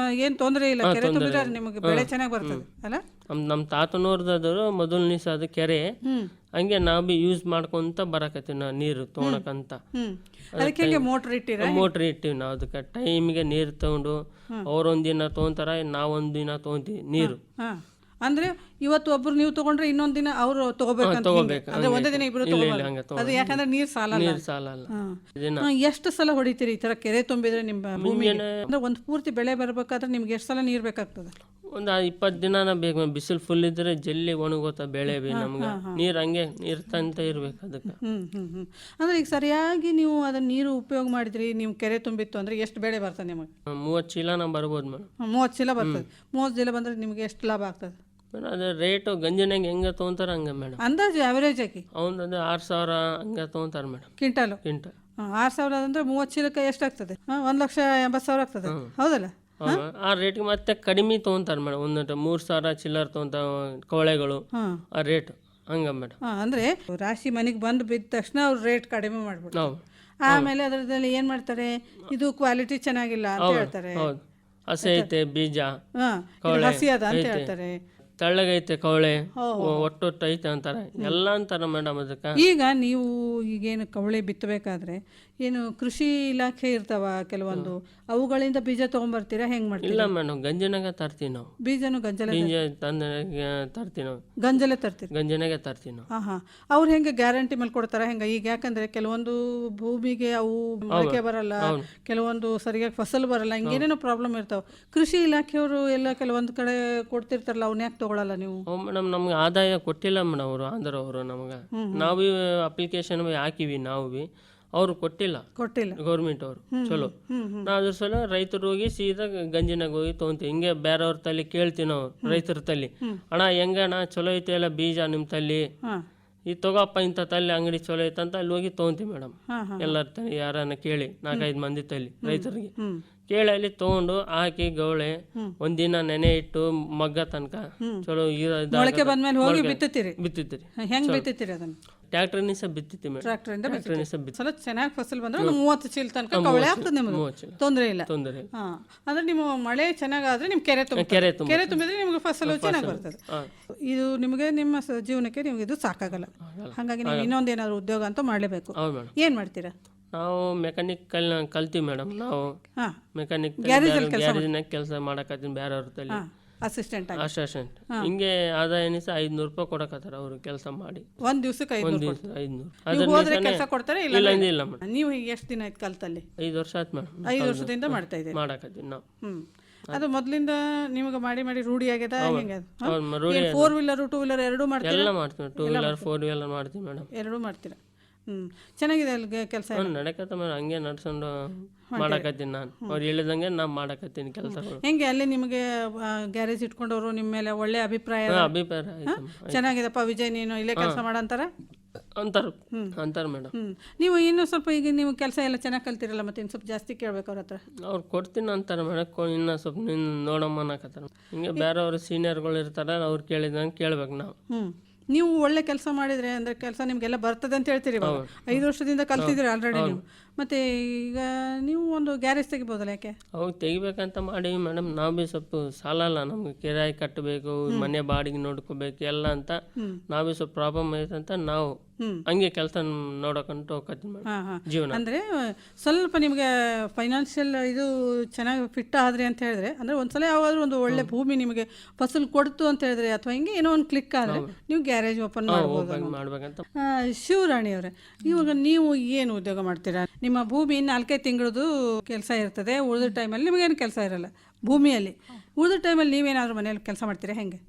Speaker 3: ಏನ್ ತೊಂದರೆ ಇಲ್ಲ. ಕೆರೆ ತುಂಬಿದ್ರೆ ನಿಮಗೆ ಬೆಳೆ ಚೆನ್ನಾಗಿ ಬರ್ತದೆ ಅಲ್ಲ?
Speaker 4: ನಮ್ ತಾತನೋರ್ದಾದ್ರು ಮೊದಲು ನಿಸ ಅದು ಕೆರೆ, ಹಂಗೆ ನಾವ್ ಬಿ ಯೂಸ್ ಮಾಡ್ಕೊಂತ ಬರಕತ್ತೀವಿ ನಾವು ನೀರು ತಗೊಳಕಂತ.
Speaker 3: ಮೋಟರ್
Speaker 4: ಇಟ್ಟಿವಿ ನಾವು. ಅದಕ್ಕೆ ಟೈಮಿಗೆ ನೀರು ತಗೊಂಡು ಅವ್ರೊಂದಿನ ತಗೊಂತಾರ, ನಾವೊಂದ್ ದಿನ ತಗೊಂತೀವಿ ನೀರು.
Speaker 3: ಅಂದ್ರೆ ಇವತ್ತು ಒಬ್ರು ನೀವು ತಗೊಂಡ್ರೆ ಇನ್ನೊಂದ್ ದಿನ ಅವ್ರು ತಗೋಬೇಕು. ಒಂದೇ ದಿನ ಇಬ್ರು ಅದು ಯಾಕಂದ್ರೆ ನೀರ್ ಸಾಲಲ್ಲ. ಎಷ್ಟು ಸಲ ಹೊಡಿತೀರಿ ಈ ತರ ಕೆರೆ ತುಂಬಿದ್ರೆ ನಿಮ್ಮ ಭೂಮಿ? ಅಂದ್ರೆ ಒಂದ್ ಪೂರ್ತಿ ಬೆಳೆ ಬರ್ಬೇಕಾದ್ರೆ ನಿಮ್ಗೆ ಎಷ್ಟು ಸಲ ನೀರ್ ಬೇಕಾಗ್ತದೆ?
Speaker 4: ಒಂದು 20 ದಿನ ಬೇಕು. ಬಿಸಿಲು ಫುಲ್ ಇದ್ರೆ ಜಲ್ದಿ ಒಣಗೋತ ಬೆಳೆ ಬಿ ನಮ್ಗೆ. ನೀರ್ ಹಂಗೆ ಇರ್ತಂತ ಇರ್ಬೇಕು ಅದಕ್ಕೆ.
Speaker 3: ಅಂದ್ರೆ ಈಗ ಸರಿಯಾಗಿ ನೀವು ಅದನ್ನ ನೀರು ಉಪಯೋಗ ಮಾಡಿದ್ರಿ, ನೀವು ಕೆರೆ ತುಂಬಿತ್ತು ಅಂದ್ರೆ ಎಷ್ಟು ಬೆಳೆ ಬರ್ತದೆ ನಿಮಗೆ?
Speaker 4: 30 ಚೀಲ ಬರ್ಬೋದು ಮೇಡಮ್.
Speaker 3: 30 ಚೀಲ ಬರ್ತದೆ. 30 ಚೀಲ ಬಂದ್ರೆ ನಿಮ್ಗೆ ಎಷ್ಟು ಲಾಭ ಆಗ್ತದೆ?
Speaker 4: ಅದೇ ರೇಟು ಗಂಜನಾಗ ಹೆಂಗ ತಗೊಂತಾರ ಹಂಗ ಮೇಡಮ್.
Speaker 3: ಅಂದಾಜು ಆವರೇಜ್ ಹಾಕಿ
Speaker 4: ಅವ್ನು 6,000 ಹಂಗ ತಗೊಂತಾರ ಮೇಡಮ್.
Speaker 3: ಕ್ವಿಂಟಲ್ 6,000 ಅಂದ್ರೆ 30 ಚೀಲಕ್ಕೆ ಎಷ್ಟಾಗ್ತದೆ? 1,80,000 ಆಗ್ತದೆ. ಹೌದಲ್ಲ?
Speaker 4: ಆ ರೇಟ್ಗೆ ಮತ್ತೆ ಕಡಿಮೆ ತಗೊಂತಾರ ಮೇಡಮ್. ಒಂದು 3,000 ಚಿಲ್ಲರ್ ತಗೊಂತ ಕವಳೆಗಳು ಆ ರೇಟ್ ಹಂಗ ಮೇಡಮ್.
Speaker 3: ಅಂದ್ರೆ ರಾಶಿ ಮನೆಗೆ ಬಂದು ಬಿದ್ದ ತಕ್ಷಣ ಅವ್ರು ರೇಟ್ ಕಡಿಮೆ ಮಾಡ್ಬಿಟ್ಟು ಆಮೇಲೆ ಅದರಲ್ಲಿ ಏನ್ ಮಾಡ್ತಾರೆ, ಇದು ಕ್ವಾಲಿಟಿ ಚೆನ್ನಾಗಿಲ್ಲ ಅಂತ ಹೇಳ್ತಾರೆ.
Speaker 4: ಹಸಿ ಐತೆ ಬೀಜ,
Speaker 3: ಹಸಿ ಅದ ಅಂತ ಹೇಳ್ತಾರೆ.
Speaker 4: ತೆಳ್ಳಗೈತೆ ಕವಳೆ, ಒಟ್ಟೊಟ್ಟು ಐತೆ ಅಂತಾರೆ, ಎಲ್ಲ ಅಂತಾರ ಮೇಡಮ್. ಅದಕ್ಕೆ
Speaker 3: ಈಗ ನೀವು ಈಗೇನು ಕವಳೆ ಬಿತ್ತಬೇಕಾದ್ರೆ ಏನು ಕೃಷಿ ಇಲಾಖೆ ಇರ್ತಾವ ಕೆಲವೊಂದು, ಅವುಗಳಿಂದ ಬೀಜ ತಗೊಂಡ್ಬರ್ತೀರಾ? ಹೆಂಗ್ ಮಾಡ್ತೀರಾ?
Speaker 4: ಇಲ್ಲ ಮೇಡಮ್, ಗಂಜನಾಗ ತರ್ತೀವಿ ನಾವು.
Speaker 3: ಬೀಜನು ಗಂಜಲ
Speaker 4: ತರ್ತೀವಿ ನಾವು.
Speaker 3: ಗಂಜಲ ತರ್ತೀವಿ,
Speaker 4: ಗಂಜನಾಗ ತರ್ತೀವಿ ನಾವು.
Speaker 3: ಅವ್ರು ಹೆಂಗೆ ಗ್ಯಾರಂಟಿ ಮೇಲೆ ಕೊಡ್ತಾರ ಹೆಂಗ? ಈಗ ಯಾಕಂದ್ರೆ ಕೆಲವೊಂದು ಭೂಮಿಗೆ ಅವು ಮೊಳಕೆ ಬರಲ್ಲ, ಕೆಲವೊಂದು ಸರಿಯಾಗಿ ಫಸಲು ಬರಲ್ಲ, ಹಿಂಗೇನೇನೋ ಪ್ರಾಬ್ಲಮ್ ಇರ್ತಾವ. ಕೃಷಿ ಇಲಾಖೆಯವರು ಎಲ್ಲ ಕೆಲವೊಂದು ಕಡೆ ಕೊಡ್ತಿರ್ತಾರಲ್ಲ, ಅವ್ನ ಯಾಕೆ ತಗೊಳಲ್ಲ ನೀವು?
Speaker 4: ಮೇಡಮ್ ನಮ್ಗೆ ಆದಾಯ ಕೊಟ್ಟಿಲ್ಲ ಮೇಡಮ್ ಅವರು, ಆಂಧ್ರವರು ನಮ್ಗೆ. ನಾವು ಅಪ್ಲಿಕೇಶನ್ ಹಾಕಿವಿ, ನಾವು ಬಿ ಅವ್ರು ಕೊಟ್ಟಿಲ್ಲ ಗೌರ್ಮೆಂಟ್ ಅವರು. ಚಲೋ ನಾವು ಅದ್ರ ಸಲ ರೈತರು ಹೋಗಿ ಸೀದಾ ಗಂಜಿನಾಗ ಹೋಗಿ ತೊಗೊಂತೀವಿ. ಹಿಂಗೆ ಬೇರೆಯವ್ರ ತಲೆ ಕೇಳ್ತೀವಿ ನಾವು, ರೈತರ ತಲೆ, ಅಣ್ಣ ಹೆಂಗಣ್ಣ ಚಲೋ ಐತೆ ಅಲ್ಲ ಬೀಜ ನಿಮ್ಮ ತಲೆ, ಈ ತಗೋಪ್ಪ ಇಂಥ ತಲ್ಲಿ ಅಂಗಡಿ ಚಲೋ ಐತಂತ ಅಲ್ಲಿ ಹೋಗಿ ತೊಗೊಂತೀವಿ ಮೇಡಮ್. ಎಲ್ಲರ ತಲೆ ಯಾರನ್ನ ಕೇಳಿ 4-5 ಮಂದಿ ತಲೆ ರೈತರಿಗೆ ಕೇಳಿ ಅಲ್ಲಿ ತೊಗೊಂಡು ಹಾಕಿ ಗೌಳೆ ಒಂದಿನ ನೆನೆ ಇಟ್ಟು ಮಗ್ಗ ತನಕ ಚಲೋ
Speaker 3: ಮೊಳಕೆ ಬಂದ್ಮೇಲೆ ಹೋಗಿ ಬಿತ್ತುತ್ತೀರಿ?
Speaker 4: ಬಿತ್ತಿತ್ತೀರಿ.
Speaker 3: ಹೆಂಗ್ ಬಿತ್ತುತ್ತೀರಿ ಅದನ್ನ?
Speaker 4: ಟ್ರ್ಯಾಕ್ಟರ್ನಿ ಸಹ ಬಿತ್ತಿತ್ತಿ ಮೇಡಮ್.
Speaker 3: ಟ್ರ್ಯಾಕ್ಟರಿಂದ
Speaker 4: ಬಿತ್ತಿ
Speaker 3: ಸಲ ಚೆನ್ನಾಗಿ ಫಸಲ್ ಬಂದ್ರೆ 30 ಚೀಲ ತನಕ ಕವಳೆ ಆಗ್ತದೆ ನಿಮ್ಗೆ, ತೊಂದರೆ ಇಲ್ಲ.
Speaker 4: ತೊಂದರೆ
Speaker 3: ಅಂದ್ರೆ ನಿಮ್ಮ ಮಳೆ ಚೆನ್ನಾಗಾದ್ರೆ ನಿಮ್ ಕೆರೆ ತುಂಬಿದ್ರೆ ನಿಮ್ಗೆ ಫಸಲು ಚೆನ್ನಾಗಿ ಬರ್ತದೆ. ಇದು ನಿಮಗೆ ನಿಮ್ಮ ಜೀವನಕ್ಕೆ ನಿಮ್ಗೆ ಇದು ಸಾಕಾಗಲ್ಲ, ಹಾಗಾಗಿ ನೀವು ಇನ್ನೊಂದೇನಾದ್ರು ಉದ್ಯೋಗ ಅಂತ ಮಾಡ್ಲೇಬೇಕು. ಏನ್ ಮಾಡ್ತೀರಾ?
Speaker 4: ನಾವು ಮೆಕ್ಯಾನಿಕ್ ಕಲ್ತೀವಿ ಮೇಡಮ್. ನಾವು ಮೆಕ್ಯಾನಿಕ್ ಗ್ಯಾರೇಜ್ನಾಗ ಕೆಲಸ ಮಾಡಕತ್ತೀನಿ ಬೇರೆಯವ್ರ ತಲೆ
Speaker 3: ಅಸಿಸ್ಟೆಂಟ್.
Speaker 4: ಹಿಂಗೆ ಆದಾಯ ಏನಿಸ 500 ರೂಪಾಯಿ ಕೊಡಕತ್ತಾರ ಅವ್ರು ಕೆಲಸ ಮಾಡಿ.
Speaker 3: ಒಂದ್ ದಿವಸಕ್ಕೆ 500? ಕೆಲಸ ಕೊಡ್ತಾರೆ ಇಲ್ಲ?
Speaker 4: ಇಲ್ಲ ಮೇಡಮ್.
Speaker 3: ನೀವು ಎಷ್ಟು ದಿನ ಆಯ್ತು ಕಲ್ತಲ್ಲಿ?
Speaker 4: 5 ವರ್ಷ ಆಯ್ತು ಮೇಡಮ್.
Speaker 3: 5 ವರ್ಷದಿಂದ ಮಾಡ್ತಾ ಇದ್ದೀವಿ
Speaker 4: ಮಾಡಕತ್ತೀನಿ ನಾವು.
Speaker 3: ಅದು ಮೊದ್ಲಿಂದ ನಿಮಗೆ ಮಾಡಿ ರೂಢಿ ಆಗ್ಯದ? ಹೆಂಗೆ? 4 ವೀಲರ್ 2 ವೀಲರ್ ಎರಡೂ ಮಾಡ್ತೀರಾ?
Speaker 4: ಎಲ್ಲ ಮಾಡ್ತೀವಿ. 2 ವೀಲರ್ 4 ವೀಲರ್ ಮಾಡ್ತೀವಿ ಮೇಡಮ್.
Speaker 3: ಎರಡೂ ಮಾಡ್ತೀರಾ? ಚೆನ್ನಾಗಿದೆ ಅಲ್ಲಿ ಕೆಲಸ?
Speaker 4: ನಡಕತ್ತ ಮೇಡಮ್, ಹಂಗೆ ನಡ್ಸ್ಕೊಂಡು ಮಾಡಕತ್ತೀನಿ ನಾನು. ಅವ್ರು ಹೇಳಿದಂಗೆ ನಾವು ಮಾಡಕತ್ತೀನಿ ಕೆಲಸಗಳು.
Speaker 3: ಹೆಂಗೆ ಅಲ್ಲಿ ನಿಮಗೆ ಗ್ಯಾರೇಜ್ ಇಟ್ಕೊಂಡವರು ನಿಮ್ಮ ಮೇಲೆ ಒಳ್ಳೆ ಅಭಿಪ್ರಾಯ ಚೆನ್ನಾಗಿದೆಪ್ಪ ವಿಜಯ್ ನೀನು ಇಲ್ಲೇ ಕೆಲಸ ಮಾಡಂತಾರ
Speaker 4: ಅಂತಾರ ಮೇಡಮ್.
Speaker 3: ನೀವು ಇನ್ನೂ ಸ್ವಲ್ಪ ಈಗ ನೀವು ಕೆಲಸ ಎಲ್ಲ ಚೆನ್ನಾಗಿ ಕಲ್ತಿರಲ್ಲ, ಮತ್ತೆ ಇನ್ನು ಸ್ವಲ್ಪ ಜಾಸ್ತಿ ಕೇಳ್ಬೇಕು ಅವ್ರ ಹತ್ರ.
Speaker 4: ಅವ್ರು ಕೊಡ್ತೀನಿ ಅಂತಾರೆ ಮೇಡಮ್, ಇನ್ನೂ ಸ್ವಲ್ಪ ನೀನು ನೋಡಮ್ಮ ಅನ್ನಕತ್ತಾರ. ಹಿಂಗೆ ಬೇರೆಯವರು ಸೀನಿಯರ್ಗಳು ಇರ್ತಾರೆ, ಅವ್ರು ಕೇಳಿದಂಗೆ ಕೇಳ್ಬೇಕು ನಾವು.
Speaker 3: ನೀವು ಒಳ್ಳೆ ಕೆಲಸ ಮಾಡಿದ್ರೆ ಅಂದ್ರೆ ಕೆಲಸ ನಿಮ್ಗೆಲ್ಲ ಬರ್ತದೆ ಅಂತ ಹೇಳ್ತೀರಿ. 5 ವರ್ಷದಿಂದ ಕಲ್ತಿದ್ರಿ ಆಲ್ರೆಡಿ ನೀವು, ಮತ್ತೆ ಈಗ ನೀವು ಒಂದು ಗ್ಯಾರೇಜ್ ತೆಗಿಬೋದಲ್ಲ, ಯಾಕೆ?
Speaker 4: ಅವಾಗ ತೆಗಿಬೇಕಂತ ಮಾಡೀವಿ ಮೇಡಮ್. ನಾವು ಭೀ ಸ್ವಲ್ಪ ಸಾಲ ಅಲ್ಲ ನಮ್ಗೆ, ಕಿರಾಯಿ ಕಟ್ಟಬೇಕು, ಮನೆ ಬಾಡಿಗೆ ನೋಡ್ಕೋಬೇಕು ಎಲ್ಲ ಅಂತ ನಾವು ಭೀ ಸ್ವಲ್ಪ ಪ್ರಾಬ್ಲಮ್ ಐತಂತ ನಾವು ಹಂಗೆ ಕೆಲಸ ನೋಡಕಂತ ಹೋಗ್ತೀನಿ ಜೀವನ.
Speaker 3: ಅಂದ್ರೆ ಸ್ವಲ್ಪ ನಿಮ್ಗೆ ಫೈನಾನ್ಷಿಯಲ್ ಇದು ಚೆನ್ನಾಗಿ ಫಿಟ್ ಆದ್ರಿ ಅಂತ ಹೇಳಿದ್ರೆ, ಅಂದ್ರೆ ಒಂದ್ಸಲ ಯಾವಾದ್ರೂ ಒಂದು ಒಳ್ಳೆ ಭೂಮಿ ನಿಮಗೆ ಫಸಲ್ ಕೊಡ್ತು ಅಂತ ಹೇಳಿದ್ರೆ, ಅಥವಾ ಹಿಂಗೆ ಏನೋ ಒಂದು ಕ್ಲಿಕ್ ಆದ್ರೆ ನೀವು ಗ್ಯಾರೇಜ್ ಓಪನ್ ಮಾಡ್ಬೇಕಂತ. ಶಿವರಾಣಿ ಅವರೇ, ಇವಾಗ ನೀವು ಏನು ಉದ್ಯೋಗ ಮಾಡ್ತೀರಾ? ನಿಮ್ಮ ಭೂಮಿ 4-5 ತಿಂಗಳದು ಕೆಲಸ ಇರ್ತದೆ, ಉಳಿದ ಟೈಮಲ್ಲಿ ನಿಮಗೇನು ಕೆಲಸ ಇರಲ್ಲ ಭೂಮಿಯಲ್ಲಿ. ಉಳಿದ ಟೈಮಲ್ಲಿ ನೀವೇನಾದ್ರೂ ಮನೆಯಲ್ಲಿ ಕೆಲಸ ಮಾಡ್ತೀರಾ? ಹೆಂಗೆ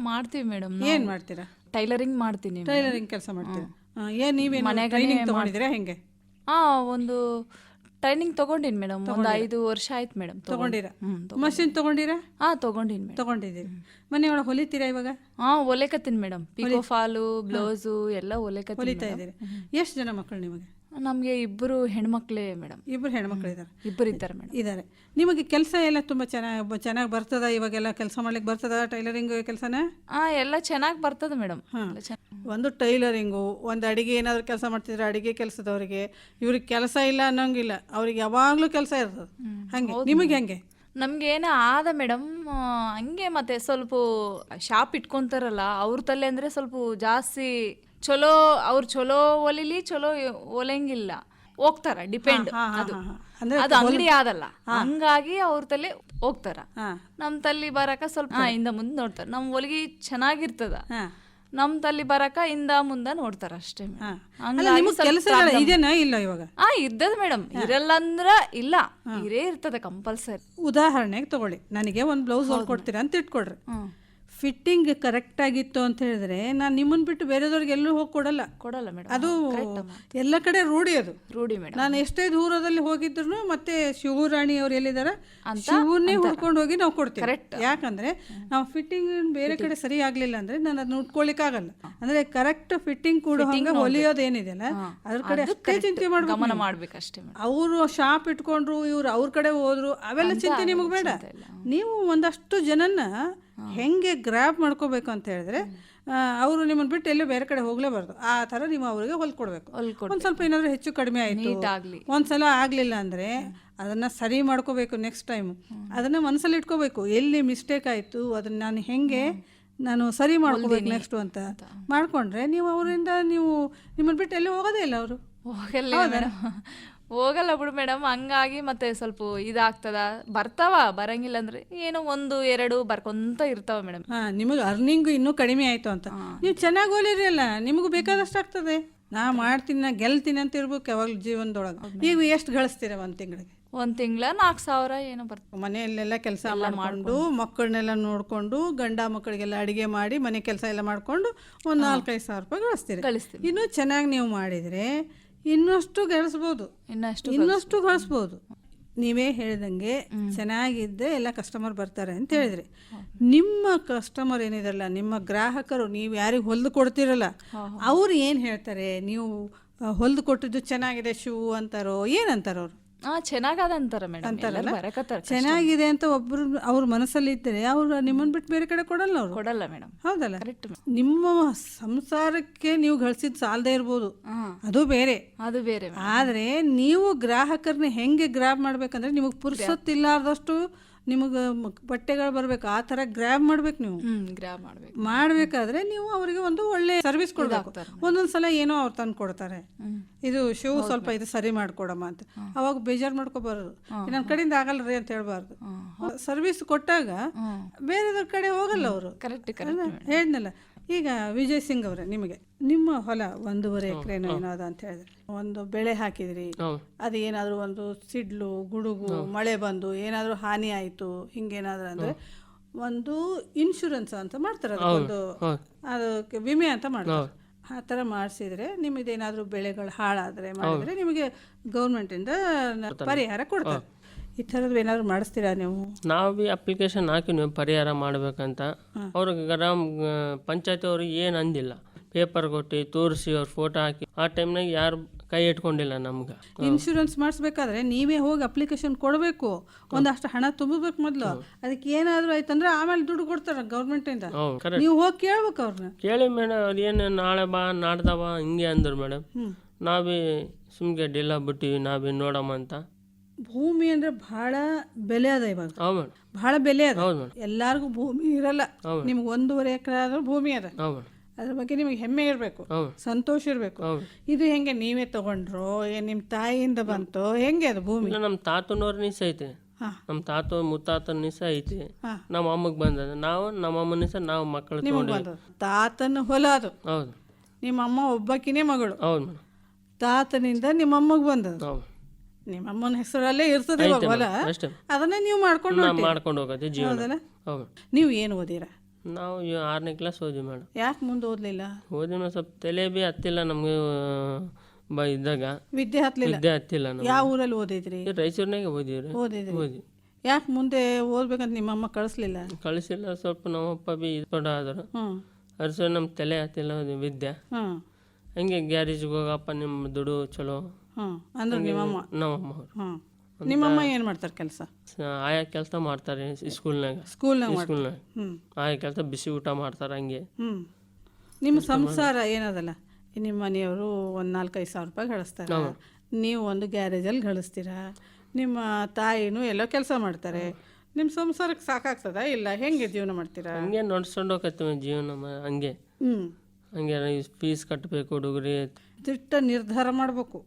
Speaker 5: ಮಾಡ್ತೀವಿ ಮೇಡಮ್.
Speaker 3: ಏನ್ ಮಾಡ್ತೀರಾ?
Speaker 5: ಟೈಲರಿಂಗ್ ಮಾಡ್ತೀನಿ.
Speaker 3: ಟೈಲರಿಂಗ್ ಕೆಲಸ ಮಾಡ್ತೀರಾ? ಏನ್ ನೀವೇನು ಟ್ರೈನಿಂಗ್ ತಗೊಂಡಿದ್ದೀರಾ? ಹೆಂಗೆ?
Speaker 5: ಒಂದು ಟ್ರೈನಿಂಗ್ ತಗೊಂಡಿನಿ ಮೇಡಮ್, ಒಂದು 5 ವರ್ಷ ಆಯ್ತು ಮೇಡಮ್.
Speaker 3: ತಗೊಂಡಿರಾ? ಮಷಿನ್ ತಗೊಂಡಿರಾ?
Speaker 5: ತಗೊಂಡಿನಿ ಮೇಡಮ್.
Speaker 3: ತಗೊಂಡಿದ್ದೀರಿ. ಮನೆ ಒಳಗೆ ಹೊಲಿತೀರಾ ಇವಾಗ?
Speaker 5: ಹೊಲಿಕತ್ತೀನಿ ಮೇಡಮ್. ಪಿಕೋ ಫಾಲು, ಬ್ಲೌಸು ಎಲ್ಲ ಹೊಲಿತಾ
Speaker 3: ಇದ್ದೀರಿ. ಎಷ್ಟು ಜನ ಮಕ್ಕಳು ನಿಮಗೆ?
Speaker 5: ನಮಗೆ 2 ಹೆಣ್ಮಕ್ಳೇ ಮೇಡಮ್.
Speaker 3: 2 ಹೆಣ್ಮಕ್ಳು ಇದ್ದಾರೆ?
Speaker 5: 2 ಇದ್ದಾರೆ ಮೇಡಮ್.
Speaker 3: ಇದ್ದಾರೆ. ನಿಮಗೆ ಕೆಲಸ ಎಲ್ಲ ತುಂಬ ಚೆನ್ನಾಗಿ ಬರ್ತದ? ಇವಾಗೆಲ್ಲ ಕೆಲಸ ಮಾಡ್ಲಿಕ್ಕೆ ಬರ್ತದ ಟೈಲರಿಂಗ್ ಕೆಲಸನ?
Speaker 5: ಎಲ್ಲ ಚೆನ್ನಾಗಿ ಬರ್ತದೆ ಮೇಡಮ್.
Speaker 3: ಒಂದು ಟೈಲರಿಂಗು, ಒಂದು ಅಡಿಗೆ ಏನಾದ್ರು ಕೆಲಸ ಮಾಡ್ತಿದ್ರೆ ಅಡಿಗೆ ಕೆಲಸದವರಿಗೆ, ಇವ್ರಿಗೆ ಕೆಲಸ ಇಲ್ಲ ಅನ್ನೋಂಗಿಲ್ಲ, ಅವ್ರಿಗೆ ಯಾವಾಗಲೂ ಕೆಲಸ ಇರ್ತದೆ. ಹಂಗೆ ನಿಮಗೆ ಹೆಂಗೆ?
Speaker 5: ನಮ್ಗೆ ಏನೋ ಆದ ಮೇಡಮ್ ಹಂಗೆ. ಮತ್ತೆ ಸ್ವಲ್ಪ ಶಾಪ್ ಇಟ್ಕೊಂತಾರಲ್ಲ ಅವ್ರ ತಲೆ ಅಂದರೆ ಸ್ವಲ್ಪ ಜಾಸ್ತಿ ಚಲೋ, ಅವ್ರು ಚಲೋ ಒಲಿಲಿ ಚಲೋ ಒಲೆಂಗಿಲ್ಲ, ಹೋಗ್ತಾರ ಡಿಪೆಂಡ್. ಅದು ಅಂಗಡಿ ಆದಲ್ಲ, ಹಂಗಾಗಿ ಅವ್ರ ತಲೆ ಹೋಗ್ತಾರ. ನಮ್ ತಲ್ಲಿ ಬರಕ ಸ್ವಲ್ಪ ಇಂದ ಮುಂದೆ ನೋಡ್ತಾರ. ನಮ್ ಹೊಲಿಗೆ ಚೆನ್ನಾಗಿರ್ತದ, ನಮ್ ತಲ್ಲಿ ಬರಕ ಇಂದ ಮುಂದ ನೋಡ್ತಾರ ಅಷ್ಟೇ. ಇದ್ದದ ಮೇಡಮ್, ಇರಲ್ಲ ಅಂದ್ರ ಇಲ್ಲ, ಇರೇ ಇರ್ತದ ಕಂಪಲ್ಸರಿ.
Speaker 3: ಉದಾಹರಣೆಗೆ ತಗೊಳ್ಳಿ, ನನಗೆ ಒಂದು ಬ್ಲೌಸ್ ಹೊಲ್ಕೊಡ್ತೀರಾ ಅಂತ ಇಟ್ಕೊಡ್ರಿ. ಫಿಟ್ಟಿಂಗ್ ಕರೆಕ್ಟ್ ಆಗಿತ್ತು ಅಂತ ಹೇಳಿದ್ರೆ ನಾನು ನಿಮ್ಮನ್ನ ಬಿಟ್ಟು ಬೇರೆದವ್ರಿಗೆ ಎಲ್ಲೂ ಹೋಗಿ ಕೊಡಲ್ಲ ಮೇಡಮ್. ಅದು ಎಲ್ಲ ಕಡೆ ರೂಢಿ ಮೇಡಮ್. ನಾನು ಎಷ್ಟೇ ದೂರದಲ್ಲಿ ಹೋಗಿದ್ರು ಮತ್ತೆ ಶಿವರಾಣಿ ಅವ್ರು ಎಲ್ಲಿದಾರ ಶಿವನ್ನೇ ಹುಡ್ಕೊಂಡು ಹೋಗಿ ನಾವು ಕೊಡ್ತೀವಿ. ಯಾಕಂದ್ರೆ ನಾವು ಫಿಟ್ಟಿಂಗ್ ಬೇರೆ ಕಡೆ ಸರಿ ಆಗ್ಲಿಲ್ಲ ಅಂದ್ರೆ ನಾನು ಅದನ್ನ ಉಟ್ಕೊಳಿಕ್ ಆಗಲ್ಲ. ಅಂದ್ರೆ ಕರೆಕ್ಟ್ ಫಿಟ್ಟಿಂಗ್ ಕೂಡ ಹೊಲಿಯೋದೇನಿದೆಯಲ್ಲ ಅದ್ರ ಕಡೆ ಅಷ್ಟೇ ಚಿಂತೆ
Speaker 5: ಮಾಡ್ಬೇಕಷ್ಟೇ.
Speaker 3: ಅವರು ಶಾಪ್ ಇಟ್ಕೊಂಡ್ರು, ಇವ್ರು ಅವ್ರ ಕಡೆ ಹೋದ್ರು, ಅವೆಲ್ಲ ಚಿಂತೆ ನಿಮಗೆ ಬೇಡ. ನೀವು ಒಂದಷ್ಟು ಜನನ್ನ ಹೆಂಗೆ ಗ್ರ್ಯಾಬ್ ಮಾಡ್ಕೋಬೇಕು ಅಂತ ಹೇಳಿದ್ರೆ, ಅವರು ನಿಮ್ಮನ್ನು ಬಿಟ್ಟು ಎಲ್ಲೂ ಬೇರೆ ಕಡೆ ಹೋಗ್ಲೇಬಾರ್ದು. ಆ ಥರ ನೀವು ಅವರಿಗೆ ಹೊಲ್ಕೊಡ್ಬೇಕು. ಒಂದು ಸ್ವಲ್ಪ ಏನಾದರೂ ಹೆಚ್ಚು ಕಡಿಮೆ ಆಯಿತು, ಒಂದ್ಸಲ ಆಗಲಿಲ್ಲ ಅಂದರೆ ಅದನ್ನು ಸರಿ ಮಾಡ್ಕೋಬೇಕು. ನೆಕ್ಸ್ಟ್ ಟೈಮು ಅದನ್ನು ಮನಸ್ಸಲ್ಲಿ ಇಟ್ಕೋಬೇಕು, ಎಲ್ಲಿ ಮಿಸ್ಟೇಕ್ ಆಯಿತು ಅದನ್ನು ನಾನು ಸರಿ ಮಾಡ್ಕೋಬೇಕು ನೆಕ್ಸ್ಟು ಅಂತ ಮಾಡಿಕೊಂಡ್ರೆ ನೀವು ಅವರಿಂದ ನಿಮ್ಮನ್ನು ಬಿಟ್ಟು ಎಲ್ಲೂ ಹೋಗೋದೇ ಇಲ್ಲ. ಅವರು
Speaker 5: ಹೋಗಲ್ಲ ಬಿಡು ಮೇಡಮ್. ಹಂಗಾಗಿ ಮತ್ತೆ ಸ್ವಲ್ಪ ಇದಾಗ್ತದ. ಬರ್ತಾವ, ಬರಂಗಿಲ್ಲ ಅಂದ್ರೆ ಏನೋ 1-2 ಬರ್ಕೊಂತ ಇರ್ತಾವ ಮೇಡಮ್.
Speaker 3: ನಿಮಗೆ ಅರ್ನಿಂಗ್ ಇನ್ನೂ ಕಡಿಮೆ ಆಯ್ತು ಅಂತ ನೀವು ಚೆನ್ನಾಗಿ ಹೋಲಿರಿ ಅಲ್ಲ, ನಿಮಗೂ ಬೇಕಾದಷ್ಟು ಆಗ್ತದೆ. ನಾ ಮಾಡ್ತೀನಿ, ನಾ ಗೆಲ್ತೀನಿ ಅಂತ ಇರ್ಬೇಕು ಯಾವಾಗಲೂ ಜೀವನದೊಳಗೆ. ನೀವು ಎಷ್ಟು ಗಳಿಸ್ತೀರ ಒಂದು ತಿಂಗಳಿಗೆ?
Speaker 5: 1 ತಿಂಗಳ 4,000 ಏನೋ ಬರ್ತದೆ.
Speaker 3: ಮನೆಯಲ್ಲೆಲ್ಲ ಕೆಲಸ ಮಾಡಿಕೊಂಡು ಮಕ್ಕಳನ್ನೆಲ್ಲ ನೋಡಿಕೊಂಡು ಗಂಡ ಮಕ್ಕಳಿಗೆಲ್ಲ ಅಡುಗೆ ಮಾಡಿ ಮನೆ ಕೆಲಸ ಎಲ್ಲ ಮಾಡಿಕೊಂಡು ಒಂದು 4-5 ಸಾವಿರ ರೂಪಾಯಿ ಗಳಿಸ್ತೀರಿ. ಇನ್ನೂ ಚೆನ್ನಾಗಿ ನೀವು ಮಾಡಿದರೆ ಇನ್ನಷ್ಟು ಗಳಿಸ್ಬೋದು. ನೀವೇ ಹೇಳಿದಂಗೆ ಚೆನ್ನಾಗಿದ್ದೆ ಎಲ್ಲ ಕಸ್ಟಮರ್ ಬರ್ತಾರೆ ಅಂತ ಹೇಳಿದ್ರಿ. ನಿಮ್ಮ ಕಸ್ಟಮರ್ ಏನಿದಾರಲ್ಲ, ನಿಮ್ಮ ಗ್ರಾಹಕರು, ನೀವು ಯಾರಿಗೆ ಹೊಲಿದು ಕೊಡ್ತೀರಲ್ಲ, ಅವ್ರು ಏನು ಹೇಳ್ತಾರೆ? ನೀವು ಹೊಲಿದು ಕೊಟ್ಟಿದ್ದು ಚೆನ್ನಾಗಿದೆ ಶೂ ಅಂತಾರೋ ಏನಂತಾರೋ ಅವರು?
Speaker 5: ಚೆನ್ನಾಗದ ಅಂತಾರ ಮೇಡಮ್, ಬರಕತ್ತಾರ.
Speaker 3: ಚೆನ್ನಾಗಿದೆ ಅಂತ ಒಬ್ರು ಅವ್ರ ಮನಸ್ಸಲ್ಲಿ ಇದ್ದರೆ ಅವ್ರು ನಿಮ್ಮನ್ನು ಬಿಟ್ಟು ಬೇರೆ ಕಡೆ ಕೊಡಲ್ಲ, ಅವರು
Speaker 5: ಕೊಡಲ್ಲ ಮೇಡಮ್.
Speaker 3: ಹೌದಲ್ಲ? ನಿಮ್ಮ ಸಂಸಾರಕ್ಕೆ ನೀವು ಗಳಿಸಿದ ಸಾಲದೇ ಇರ್ಬೋದು, ಅದು ಬೇರೆ,
Speaker 5: ಅದು ಬೇರೆ.
Speaker 3: ಆದರೆ ನೀವು ಗ್ರಾಹಕರನ್ನ ಹೆಂಗೆ ಗ್ರಾಬ್ ಮಾಡ್ಬೇಕಂದ್ರೆ, ನಿಮಗೆ ಪುರ್ಸೊತ್ತಿಲ್ಲಾರ್ದಷ್ಟು ನಿಮಗೆ ಬಟ್ಟೆಗಳು ಬರ್ಬೇಕು, ಆ ಥರ ಗ್ರ್ಯಾಬ್ ಮಾಡ್ಬೇಕು. ನೀವು
Speaker 5: ಗ್ರಾಬ್ ಮಾಡ್ಬೇಕು.
Speaker 3: ಮಾಡಬೇಕಾದ್ರೆ ನೀವು ಅವರಿಗೆ ಒಂದು ಒಳ್ಳೆ ಸರ್ವಿಸ್ ಕೊಡಬೇಕು. ಒಂದೊಂದ್ಸಲ ಏನೋ ಅವ್ರು ತಂದು ಕೊಡ್ತಾರೆ, ಇದು ಶೂ ಸ್ವಲ್ಪ ಇದು ಸರಿ ಮಾಡ್ಕೊಡಮ್ಮ ಅಂತ, ಅವಾಗ ಬೇಜಾರು ಮಾಡ್ಕೋಬಾರ್ದು, ನನ್ನ ಕಡೆಯಿಂದ ಆಗಲ್ರಿ ಅಂತ ಹೇಳ್ಬಾರ್ದು. ಸರ್ವಿಸ್ ಕೊಟ್ಟಾಗ ಬೇರೆದ್ರ ಕಡೆ ಹೋಗಲ್ಲ ಅವರು. ಹೇಳಿದ್ನಲ್ಲ. ಈಗ ವಿಜಯ್ ಸಿಂಗ್ ಅವರೇ, ನಿಮಗೆ ನಿಮ್ಮ ಹೊಲ 1.5 ಎಕರೆನೋ ಏನೋದ ಅಂತ ಹೇಳಿದ್ರಿ, ಒಂದು ಬೆಳೆ ಹಾಕಿದ್ರಿ, ಅದು ಏನಾದರೂ ಒಂದು ಸಿಡ್ಲು ಗುಡುಗು ಮಳೆ ಬಂದು ಏನಾದರೂ ಹಾನಿ ಆಯಿತು, ಹಿಂಗೇನಾದ್ರೂ ಅಂದರೆ ಒಂದು ಇನ್ಶೂರೆನ್ಸ್ ಅಂತ ಮಾಡ್ತಾರೆ, ಅದಕ್ಕೊಂದು ಅದಕ್ಕೆ ವಿಮೆ ಅಂತ ಮಾಡ್ತಾರೆ. ಆ ಥರ ಮಾಡಿಸಿದ್ರೆ ನಿಮ್ಮದೇನಾದರೂ ಬೆಳೆಗಳು ಹಾಳಾದರೆ ಮಾಡಿದರೆ ನಿಮಗೆ ಗೌರ್ಮೆಂಟಿಂದ ಪರಿಹಾರ ಕೊಡ್ತಾರೆ. ಈ ಥರದ್ದು ಏನಾದ್ರು ಮಾಡಿಸ್ತೀರಾ ನೀವು?
Speaker 4: ನಾವು ಬಿ ಅಪ್ಲಿಕೇಶನ್ ಹಾಕಿ ನೀವು ಪರಿಹಾರ ಮಾಡ್ಬೇಕಂತ. ಅವ್ರಿಗೆ ಗ್ರಾಮ ಪಂಚಾಯತಿ ಅವ್ರಿಗೆ ಏನು ಅಂದಿಲ್ಲ, ಪೇಪರ್ ಕೊಟ್ಟು ತೋರಿಸಿ ಅವ್ರ ಫೋಟೋ ಹಾಕಿ ಆ ಟೈಮ್ನಾಗ ಯಾರು ಕೈ ಇಟ್ಕೊಂಡಿಲ್ಲ ನಮ್ಗೆ.
Speaker 3: ಇನ್ಶೂರೆನ್ಸ್ ಮಾಡಿಸ್ಬೇಕಾದ್ರೆ ನೀವೇ ಹೋಗಿ ಅಪ್ಲಿಕೇಶನ್ ಕೊಡಬೇಕು, ಒಂದಷ್ಟು ಹಣ ತುಂಬಬೇಕು ಮೊದಲು. ಅದಕ್ಕೆ ಏನಾದರೂ ಆಯ್ತಂದ್ರೆ ಆಮೇಲೆ ದುಡ್ಡು ಕೊಡ್ತಾರೆ ಗೌರ್ಮೆಂಟಿಂದ, ನೀವು ಹೋಗಿ ಕೇಳ್ಬೇಕು ಅವ್ರನ್ನ.
Speaker 4: ಕೇಳಿ ಮೇಡಮ್, ಅವ್ರು ಏನು ನಾಳೆ ಬಾ ನಾಡ್ದ ಬಾ ಹಿಂಗೆ ಅಂದ್ರು ಮೇಡಮ್. ನಾವೇ ಸುಮ್ಗೆ ಡಿಲ್ಲ ಬಿಟ್ಟಿವಿ, ನಾವೇ ನೋಡಮ್ಮ ಅಂತ.
Speaker 3: ಭೂಮಿ ಅಂದ್ರೆ ಬಹಳ ಬೆಲೆ ಅದ ಇವಾಗ, ಬಹಳ ಬೆಲೆ ಅದ. ಎಲ್ಲಾರ್ಗು ಭೂಮಿ ಇರಲ್ಲ, ನಿಮ್ಗೆ 1.5 ಎಕರೆ ಆದ್ರೂ ಭೂಮಿ ಅದ, ಅದ್ರ ಬಗ್ಗೆ ನಿಮಗೆ ಹೆಮ್ಮೆ ಇರಬೇಕು, ಸಂತೋಷ ಇರಬೇಕು. ಇದು ಹೆಂಗೆ ನೀವೇ ತಗೊಂಡ್ರು, ನಿಮ್ಮ ತಾಯಿಯಿಂದ ಬಂತು, ಹೆಂಗೆ ಅದು ಭೂಮಿ?
Speaker 4: ನಮ್ಮ ತಾತನವ್ರ ನಿಸ ಐತೆ, ನಮ್ಮ ತಾತ ಮುತ್ತಾತನ ನಿಸ ಐತಿ, ನಮ್ಮ ಅಮ್ಮಗೆ ಬಂದದ, ನಾವು ನಮ್ಮ ಅಮ್ಮ ನಿಸ ನಾವು ಮಕ್ಕಳು ತಗೊಂಡು.
Speaker 3: ತಾತನ ಹೊಲ ಅದು.
Speaker 4: ಹೌದು.
Speaker 3: ನಿಮ್ಮ ಅಮ್ಮ ಒಬ್ಬಾಕಿನೇ ಮಗಳು.
Speaker 4: ಹೌದು ಮೇಡಮ್.
Speaker 3: ತಾತನಿಂದ ನಿಮ್ಮ ಅಮ್ಮಗೆ ಬಂದದ. ನಿಮ್ಮ ಅಮ್ಮನ ಹೆಸರಲ್ಲೇ ಇರ್ತದೆ ಇವಾಗ ಹೊಲ, ಅದನ್ನೇ ನೀವು ಮಾಡ್ಕೊಂಡು
Speaker 4: ಹೋಗೋದು ಜೀವನ.
Speaker 3: ನೀವು ಏನು ಓದಿರ?
Speaker 4: ನಾವು 6ನೇ ಕ್ಲಾಸ್ ಓದಿ ಮೇಡಮ್.
Speaker 3: ಯಾಕೆ ಮುಂದೆ ಓದಲಿಲ್ಲ?
Speaker 4: ಓದಿ ಸ್ವಲ್ಪ ತಲೆ ಬಿ ಹತ್ತಿಲ್ಲ ನಮ್ಗೆ ಇದ್ದಾಗ,
Speaker 3: ವಿದ್ಯೆ ಹತ್ತಿಲ್ಲ. ಯಾವ ಊರಲ್ಲಿ ಓದಿದ್ರಿ?
Speaker 4: ರಾಯಚೂರಿನಾಗೆ ಓದಿದ್ರಿ.
Speaker 3: ಯಾಕೆ ಮುಂದೆ ಓದ್ಬೇಕಂತ ನಿಮ್ಮ ಅಮ್ಮ ಕಳಿಸ್ಲಿಲ್ಲ?
Speaker 4: ಕಳಿಸಿಲ್ಲ, ಸ್ವಲ್ಪ ನಮ್ಮಪ್ಪ ಬಿ ದೊಡ್ಡ ಆದರು, ಅರ್ಸ ನಮ್ಮ ತಲೆ ಹತ್ತಿಲ್ಲ ವಿದ್ಯೆ. ಹಂಗೆ ಗ್ಯಾರೇಜ್ಗೆ ಹೋಗಪ್ಪ, ನಿಮ್ಮ ದುಡ್ಡು ಚಲೋ
Speaker 3: ಅಂದ್ರೆ
Speaker 4: ನಮ್ಮಮ್ಮ
Speaker 3: ನಿಮ್ಮಮ್ಮ ಏನು ಮಾಡ್ತಾರೆ ಕೆಲಸ?
Speaker 4: ಆಯಾ ಕೆಲಸ ಮಾಡ್ತಾರೆ ಸ್ಕೂಲ್ನಾಗ. ಆಯಾ ಕೆಲಸ, ಬಿಸಿ ಊಟ ಮಾಡ್ತಾರೆ ಹಂಗೆ.
Speaker 3: ನಿಮ್ಮ ಸಂಸಾರ ಏನದಲ್ಲ, ನಿಮ್ಮ ಮನೆಯವರು ಒಂದು 4-5 ಸಾವಿರ ರೂಪಾಯಿ ಗಳಿಸ್ತಾರೆ, ನೀವು ಒಂದು ಗ್ಯಾರೇಜಲ್ಲಿ ಗಳಿಸ್ತೀರಾ, ನಿಮ್ಮ ತಾಯಿನೂ ಎಲ್ಲೋ ಕೆಲಸ ಮಾಡ್ತಾರೆ, ನಿಮ್ಮ ಸಂಸಾರಕ್ಕೆ ಸಾಕಾಗ್ತದ ಇಲ್ಲ? ಹೆಂಗೆ ಜೀವನ ಮಾಡ್ತೀರಾ?
Speaker 4: ಹಂಗೆ ನಡ್ಸ್ಕೊಂಡು ಹೋಗ್ತೀವಿ ಜೀವನ ಹಂಗೆ. ಹಂಗೆ ಫೀಸ್ ಕಟ್ಟಬೇಕು, ಹುಡುಗರಿ
Speaker 3: ದಿಟ್ಟ ನಿರ್ಧಾರ ಮಾಡಬೇಕು.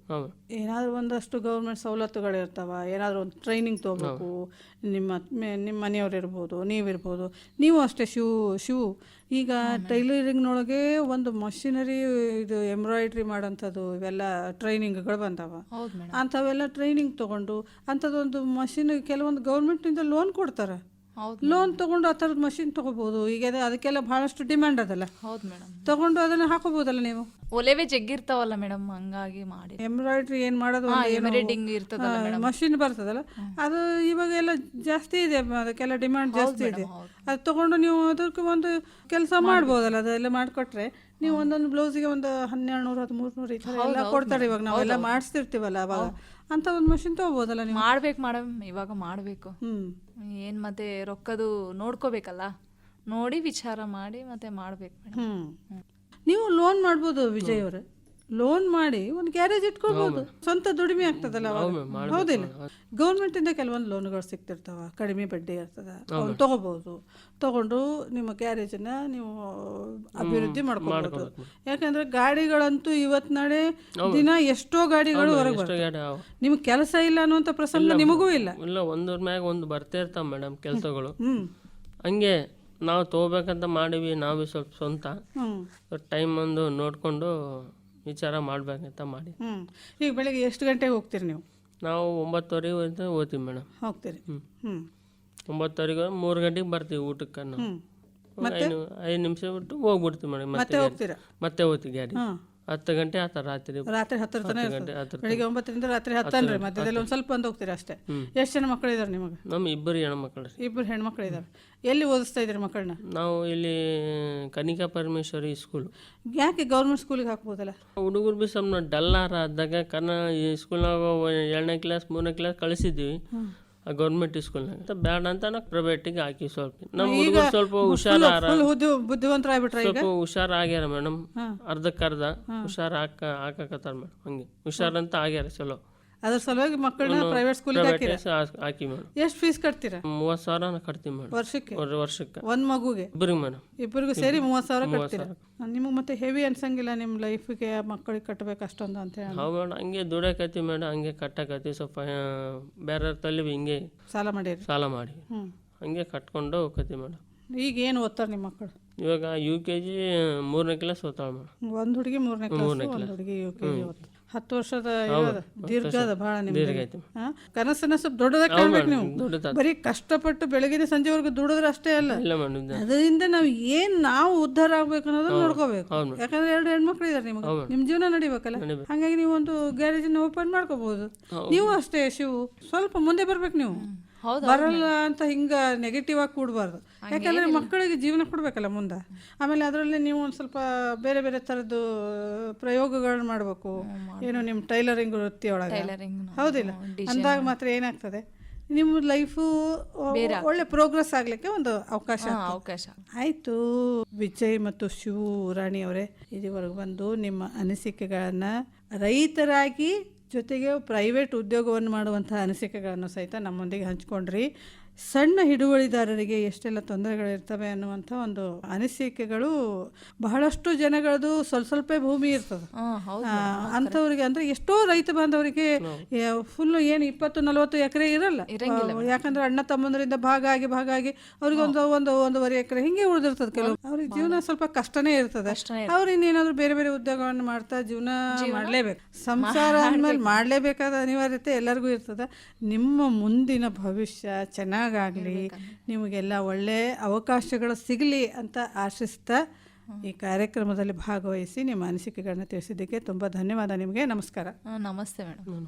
Speaker 3: ಏನಾದರೂ ಒಂದಷ್ಟು ಗೌರ್ಮೆಂಟ್ ಸವಲತ್ತುಗಳಿರ್ತಾವ, ಏನಾದರೂ ಒಂದು ಟ್ರೈನಿಂಗ್ ತೊಗೋಬೇಕು. ನಿಮ್ಮ ಮನೆಯವ್ರು ಇರ್ಬೋದು, ನೀವಿರ್ಬೋದು, ನೀವು ಅಷ್ಟೇ. ಶೂ ಈಗ ಟೈಲರಿಂಗ್ನೊಳಗೆ ಒಂದು ಮಷಿನರಿ, ಇದು ಎಂಬ್ರಾಯ್ಡ್ರಿ ಮಾಡೋಂಥದ್ದು, ಇವೆಲ್ಲ ಟ್ರೈನಿಂಗ್ಗಳು ಬಂದಾವ. ಅಂಥವೆಲ್ಲ ಟ್ರೈನಿಂಗ್ ತೊಗೊಂಡು ಅಂಥದ್ದೊಂದು ಮಷಿನ್ ಕೆಲವೊಂದು ಗೌರ್ಮೆಂಟಿಂದ ಲೋನ್ ಕೊಡ್ತಾರೆ. ಲೋನ್ ತೊಗೊಂಡು ಆ ಥರದ ಮಷಿನ್ ತೊಗೋಬೋದು. ಈಗ ಅದಕ್ಕೆಲ್ಲ ಭಾಳಷ್ಟು ಡಿಮ್ಯಾಂಡ್ ಅದಲ್ಲ.
Speaker 5: ಹೌದು ಮೇಡಮ್.
Speaker 3: ತೊಗೊಂಡು ಅದನ್ನು ಹಾಕೋಬೋದಲ್ಲ ನೀವು.
Speaker 5: ಒಲೆವೇ ಜಗ್ಗಿರ್ತಾವಲ್ಲ ಮೇಡಮ್, ಹಂಗಾಗಿ ಮಾಡಿ
Speaker 3: ಎಂಬ್ರಾಯ್ಡ್ರಿ ಏನು ಮಾಡೋದು ಮಷಿನ್ ಬರ್ತದಲ್ಲ, ಅದು ಇವಾಗ ಎಲ್ಲ ಜಾಸ್ತಿ ಇದೆ, ಅದಕ್ಕೆಲ್ಲ ಡಿಮ್ಯಾಂಡ್ ಜಾಸ್ತಿ ಇದೆ. ಅದು ತೊಗೊಂಡು ನೀವು ಅದಕ್ಕೆ ಒಂದು ಕೆಲಸ ಮಾಡ್ಬೋದಲ್ಲ. ಅದೆಲ್ಲ ಮಾಡಿಕೊಟ್ರೆ ನೀವು ಒಂದೊಂದು ಬ್ಲೌಸಿಗೆ ಒಂದು 1200-1300 ಈ ಥರ ಎಲ್ಲ ಕೊಡ್ತಾರೆ. ಇವಾಗ ನಾವೆಲ್ಲ ಮಾಡಿಸ್ತಿರ್ತೀವಲ್ಲ, ಅವಾಗ ಅಂತ ಒಂದು ಮಷಿನ್ ತೊಗೋಬೋದಲ್ಲ ನೀವು.
Speaker 5: ಮಾಡ್ಬೇಕು ಮೇಡಮ್, ಇವಾಗ ಮಾಡಬೇಕು. ಏನು ಮತ್ತೆ ರೊಕ್ಕದು ನೋಡ್ಕೋಬೇಕಲ್ಲ, ನೋಡಿ ವಿಚಾರ ಮಾಡಿ ಮತ್ತೆ ಮಾಡ್ಬೇಕು ಮೇಡಮ್.
Speaker 3: ನೀವು ಲೋನ್ ಮಾಡ್ಬೋದು ವಿಜಯ್ ಅವರೇ, ಲೋನ್ ಮಾಡಿ ಒಂದು ಗ್ಯಾರೇಜ್ ಇಟ್ಕೊಳ್ಬೋದು, ಸ್ವಂತ ದುಡಿಮೆ ಆಗ್ತದಲ್ಲ ಅವಾಗ. ಹೌದಿಲ್ಲ? ಗೌರ್ಮೆಂಟಿಂದ ಕೆಲವೊಂದು ಲೋನ್ಗಳು ಸಿಗ್ತಿರ್ತಾವ, ಕಡಿಮೆ ಬಡ್ಡಿ ಇರ್ತದ, ಅವ್ನು ತೊಗೋಬೋದು. ತೊಗೊಂಡು ನಿಮ್ಮ ಗ್ಯಾರೇಜನ್ನ ನೀವು ಅಭಿವೃದ್ಧಿ ಮಾಡ್ಕೊಬೋದು. ಯಾಕಂದ್ರೆ ಗಾಡಿಗಳಂತೂ ಇವತ್ತು ನಾಳೆ ದಿನ ಎಷ್ಟೋ ಗಾಡಿಗಳು ಹೊರಗೆ ಬರ್ತವೆ. ನಿಮ್ಗೆ ಕೆಲಸ ಇಲ್ಲ ಅನ್ನುವಂಥ ಪ್ರಸಂಗ ನಿಮಗೂ ಇಲ್ಲ.
Speaker 4: ಒಂದ್ರ ಮ್ಯಾಗ ಒಂದು ಬರ್ತಾ ಇರ್ತಾವ ಮೇಡಮ್ ಕೆಲಸಗಳು. ಹಂಗೆ ನಾವು ತೊಗೋಬೇಕಂತ ಮಾಡಿವಿ, ನಾವು ಸ್ವಲ್ಪ ಸ್ವಂತ ಟೈಮ್ ಒಂದು ನೋಡಿಕೊಂಡು ವಿಚಾರ ಮಾಡ್ಬೇಕಂತ ಮಾಡಿ.
Speaker 3: ಈಗ ಬೆಳಗ್ಗೆ ಎಷ್ಟು ಗಂಟೆಗೆ ಹೋಗ್ತೀರಿ ನೀವು?
Speaker 4: ನಾವು 9:30 ಹೋಗ್ತೀವಿ ಮೇಡಮ್.
Speaker 3: ಹೋಗ್ತೀರಿ?
Speaker 4: 9:30 3 ಗಂಟೆಗೆ ಬರ್ತೀವಿ ಊಟಕ್ಕೆ. ನಾವು 5 ನಿಮಿಷ ಬಿಟ್ಟು ಹೋಗ್ಬಿಡ್ತೀವಿ ಮೇಡಮ್. ಮತ್ತೆ ಹೋಗ್ತೀವಿ ಗಾಡಿ. 10 ಗಂಟೆ ಆತ ರಾತ್ರಿ
Speaker 3: ರಾತ್ರಿ 10 ತನಕ
Speaker 4: 10 ಗಂಟೆ
Speaker 3: ಇರ್ತದೆ. ಬೆಳಿಗ್ಗೆ 9ರಿಂದ ರಾತ್ರಿ 10 ಅನ್ರಿ, ಮಧ್ಯದಲ್ಲಿ ಒಂದು ಸ್ವಲ್ಪ ಬಂದು ಹೋಗ್ತೀರಿ ಅಷ್ಟೇ. ಎಷ್ಟು ಜನ ಮಕ್ಕಳು ಇದಾರೆ ನಿಮಗೆ?
Speaker 4: ನಮ್ಮ 2 ಹೆಣ್ಮಕ್ಳು ರೀ.
Speaker 3: 2 ಹೆಣ್ಮಕ್ಳು ಇದಾರೆ. ಎಲ್ಲಿ ಓದಿಸ್ತಾ ಇದ್ದೀರಿ ಮಕ್ಕಳನ್ನ?
Speaker 4: ನಾವು ಇಲ್ಲಿ ಕನಿಕಾ ಪರಮೇಶ್ವರಿ ಸ್ಕೂಲ್.
Speaker 3: ಯಾಕೆ ಗೌರ್ಮೆಂಟ್ ಸ್ಕೂಲಿಗೆ ಹಾಕ್ಬೋದಲ್ಲ?
Speaker 4: ಹುಡುಗರು ಬಿ ಸ್ವಲ್ಪ ಡಲ್ಲಾರ ಆದಾಗ ಈ ಸ್ಕೂಲ್ನಾಗ 2ನೇ ಕ್ಲಾಸ್ 3ನೇ ಕ್ಲಾಸ್ ಕಳಿಸಿದ್ವಿ ಗೌರ್ಮೆಂಟ್ ಸ್ಕೂಲ್ನಾಗ. ಬೇಡ ಅಂತ ನಾವು ಪ್ರೈವೇಟಿಗೆ ಹಾಕಿ ಸ್ವಲ್ಪ ನಮ್ಮ ಹುಡುಗರು ಸ್ವಲ್ಪ ಹುಷಾರಾರ,
Speaker 3: ಬುದ್ಧಿವಂತರಾಗ್ಬಿಟ್ರೆ
Speaker 4: ಸ್ವಲ್ಪ ಹುಷಾರಾಗ್ಯಾರ ಮೇಡಮ್. ಅರ್ಧಕ್ಕರ್ಧ ಹುಷಾರ್ ಹಾಕಕತ್ತಾರ ಮೇಡಮ್. ಹಂಗೆ ಹುಷಾರಂತ ಆಗ್ಯಾರ ಚಲೋ.
Speaker 3: ಅದ್ರ ಸಲುವಾಗಿ ಮಕ್ಕಳನ್ನ ಪ್ರೈವೇಟ್ ಸ್ಕೂಲಿಗೆ
Speaker 4: ಹಾಕಿ ಮೇಡಮ್.
Speaker 3: ಎಷ್ಟು ಫೀಸ್ ಕಟ್ತೀರಾ?
Speaker 4: 30,000 ಕಟ್ತೀವಿ ಮೇಡಮ್
Speaker 3: ವರ್ಷಕ್ಕೆ.
Speaker 4: ವರ್ಷಕ್ಕೆ
Speaker 3: ಒಂದು ಮಗುಗೆ
Speaker 4: ಇಬ್ಬರಿಗೆ ಮೇಡಮ್.
Speaker 3: ಇಬ್ಬರಿಗೂ ಸೇರಿ 30,000 ಕಟ್ತೀರಾ? ನಿಮಗೆ ಮತ್ತೆ ಹೆವಿ ಅನ್ಸಂಗಿಲ್ಲ ನಿಮ್ಮ ಲೈಫಿಗೆ ಮಕ್ಕಳಿಗೆ ಕಟ್ಟಬೇಕು ಅಷ್ಟೊಂದು ಅಂತ ಹೇಳಿ?
Speaker 4: ಹೌದು ಮೇಡಮ್, ಹಂಗೆ ದುಡಿಯಕತ್ತಿ ಮೇಡಮ್, ಹಂಗೆ ಕಟ್ಟಕತ್ತಿ. ಸ್ವಲ್ಪ ಬೇರೆ ತಲೆ ಹಿಂಗೆ
Speaker 3: ಸಾಲ ಮಾಡಿ
Speaker 4: ಹಂಗೆ ಕಟ್ಕೊಂಡು ಹೋಗತ್ತಿ ಮೇಡಮ್.
Speaker 3: ಈಗ ಏನು ಓದ್ತಾರೆ ನಿಮ್ಮ ಮಕ್ಕಳು?
Speaker 4: ಇವಾಗ UKG 3ನೇ ಕ್ಲಾಸ್ ಓದ್ತಾಳೆ ಮೇಡಮ್.
Speaker 3: ಒಂದು ಹುಡುಗಿ 3ನೇ ಕ್ಲಾಸ್, ಒಂದು ಹುಡುಗಿ UKG ಓದ್ತಾಳೆ. 10 ವರ್ಷದ ದೀರ್ಘದ ಭಾಳ ನಿಮ್ಗೆ ಕನಸನ್ನ ಸ್ವಲ್ಪ ದೊಡ್ಡದಾಗಿ ಕಾಣ್ಬೇಕು ನೀವು. ಬರೀ ಕಷ್ಟಪಟ್ಟು ಬೆಳಗಿನ ಸಂಜೆವರೆಗೂ ದುಡಿದ್ರೆ ಅಷ್ಟೇ ಅಲ್ಲ, ಅದರಿಂದ ನಾವು ಉದ್ಧಾರ ಆಗ್ಬೇಕು ಅನ್ನೋದನ್ನ ನೋಡ್ಕೋಬೇಕು. ಯಾಕಂದ್ರೆ 2 ಹೆಣ್ಮಕ್ಳು ಇದಾರೆ ನಿಮ್ಗೆ, ನಿಮ್ ಜೀವನ ನಡಿಬೇಕಲ್ಲ. ಹಾಗಾಗಿ ನೀವು ಒಂದು ಗ್ಯಾರೇಜ್ ಓಪನ್ ಮಾಡ್ಕೋಬಹುದು. ನೀವು ಅಷ್ಟೇ ಶಿವು, ಸ್ವಲ್ಪ ಮುಂದೆ ಬರ್ಬೇಕು. ನೀವು ಬರಲ್ಲ ಅಂತ ಹಿಂಗ ನೆಗೆಟಿವ್ ಆಗಿ ಕೂಡಬಾರ್ದು. ಯಾಕಂದ್ರೆ ಮಕ್ಕಳಿಗೆ ಜೀವನ ಕೊಡ್ಬೇಕಲ್ಲ ಮುಂದೆ. ಆಮೇಲೆ ಅದರಲ್ಲಿ ನೀವು ಒಂದು ಸ್ವಲ್ಪ ಬೇರೆ ಬೇರೆ ಥರದ್ದು ಪ್ರಯೋಗಗಳನ್ನ ಮಾಡಬೇಕು. ಏನು ನಿಮ್ಮ ಟೈಲರಿಂಗ್ ವೃತ್ತಿ ಒಳಗೆ, ಹೌದಿಲ್ಲ? ಅಂದಾಗ ಮಾತ್ರ ಏನಾಗ್ತದೆ, ನಿಮ್ಮ ಲೈಫು ಒಳ್ಳೆ ಪ್ರೋಗ್ರೆಸ್ ಆಗ್ಲಿಕ್ಕೆ ಒಂದು ಅವಕಾಶ. ಆಯ್ತು. ವಿಜಯ್ ಮತ್ತು ಶಿವು ರಾಣಿ ಅವರೇ, ಇದುವರೆಗೂ ಬಂದು ನಿಮ್ಮ ಅನಿಸಿಕೆಗಳನ್ನ ರೈತರಾಗಿ ಜೊತೆಗೆ ಪ್ರೈವೇಟ್ ಉದ್ಯೋಗವನ್ನು ಮಾಡುವಂತಹ ಅನಿಸಿಕೆಗಳನ್ನು ಸಹಿತ ನಮ್ಮೊಂದಿಗೆ ಹಂಚ್ಕೊಂಡ್ರಿ. ಸಣ್ಣ ಹಿಡುವಳಿದಾರರಿಗೆ ಎಷ್ಟೆಲ್ಲ ತೊಂದರೆಗಳಿರ್ತವೆ ಅನ್ನುವಂಥ ಒಂದು ಅನಿಸಿಕೆಗಳು ಬಹಳಷ್ಟು ಜನಗಳದು ಸ್ವಲ್ಪ ಭೂಮಿ ಇರ್ತದೆ ಅಂಥವ್ರಿಗೆ. ಅಂದರೆ ಎಷ್ಟೋ ರೈತ ಬಾಂಧವರಿಗೆ ಫುಲ್ಲು ಏನು 20-40 ಎಕರೆ ಇರಲ್ಲ. ಯಾಕಂದ್ರೆ ಅಣ್ಣ ತಮ್ಮಂದರಿಂದ ಭಾಗ ಆಗಿ ಅವ್ರಿಗೆ ಒಂದೂವರೆ ಎಕರೆ ಹಿಂಗೆ ಉಳಿದಿರ್ತದೆ. ಕೆಲವು ಅವ್ರಿಗೆ ಜೀವನ ಸ್ವಲ್ಪ ಕಷ್ಟನೇ ಇರ್ತದೆ. ಅವ್ರು ಇನ್ನೇನಾದ್ರೂ ಬೇರೆ ಬೇರೆ ಉದ್ಯೋಗವನ್ನು ಮಾಡ್ತಾ ಜೀವನ ಮಾಡಲೇಬೇಕು. ಸಂಸಾರ ಅಂದಮೇಲೆ ಮಾಡಲೇಬೇಕಾದ ಅನಿವಾರ್ಯತೆ ಎಲ್ಲರಿಗೂ ಇರ್ತದೆ. ನಿಮ್ಮ ಮುಂದಿನ ಭವಿಷ್ಯ ಚೆನ್ನಾಗಾಗಲಿ, ನಿಮಗೆಲ್ಲ ಒಳ್ಳೆ ಅವಕಾಶಗಳು ಸಿಗಲಿ ಅಂತ ಆಶಿಸ್ತಾ ಈ ಕಾರ್ಯಕ್ರಮದಲ್ಲಿ ಭಾಗವಹಿಸಿ ನಿಮ್ಮ ಅನಿಸಿಕೆಗಳನ್ನ ತಿಳಿಸಿದ್ದಕ್ಕೆ ತುಂಬ ಧನ್ಯವಾದ ನಿಮಗೆ. ನಮಸ್ಕಾರ.
Speaker 5: ನಮಸ್ತೆ ಮೇಡಮ್.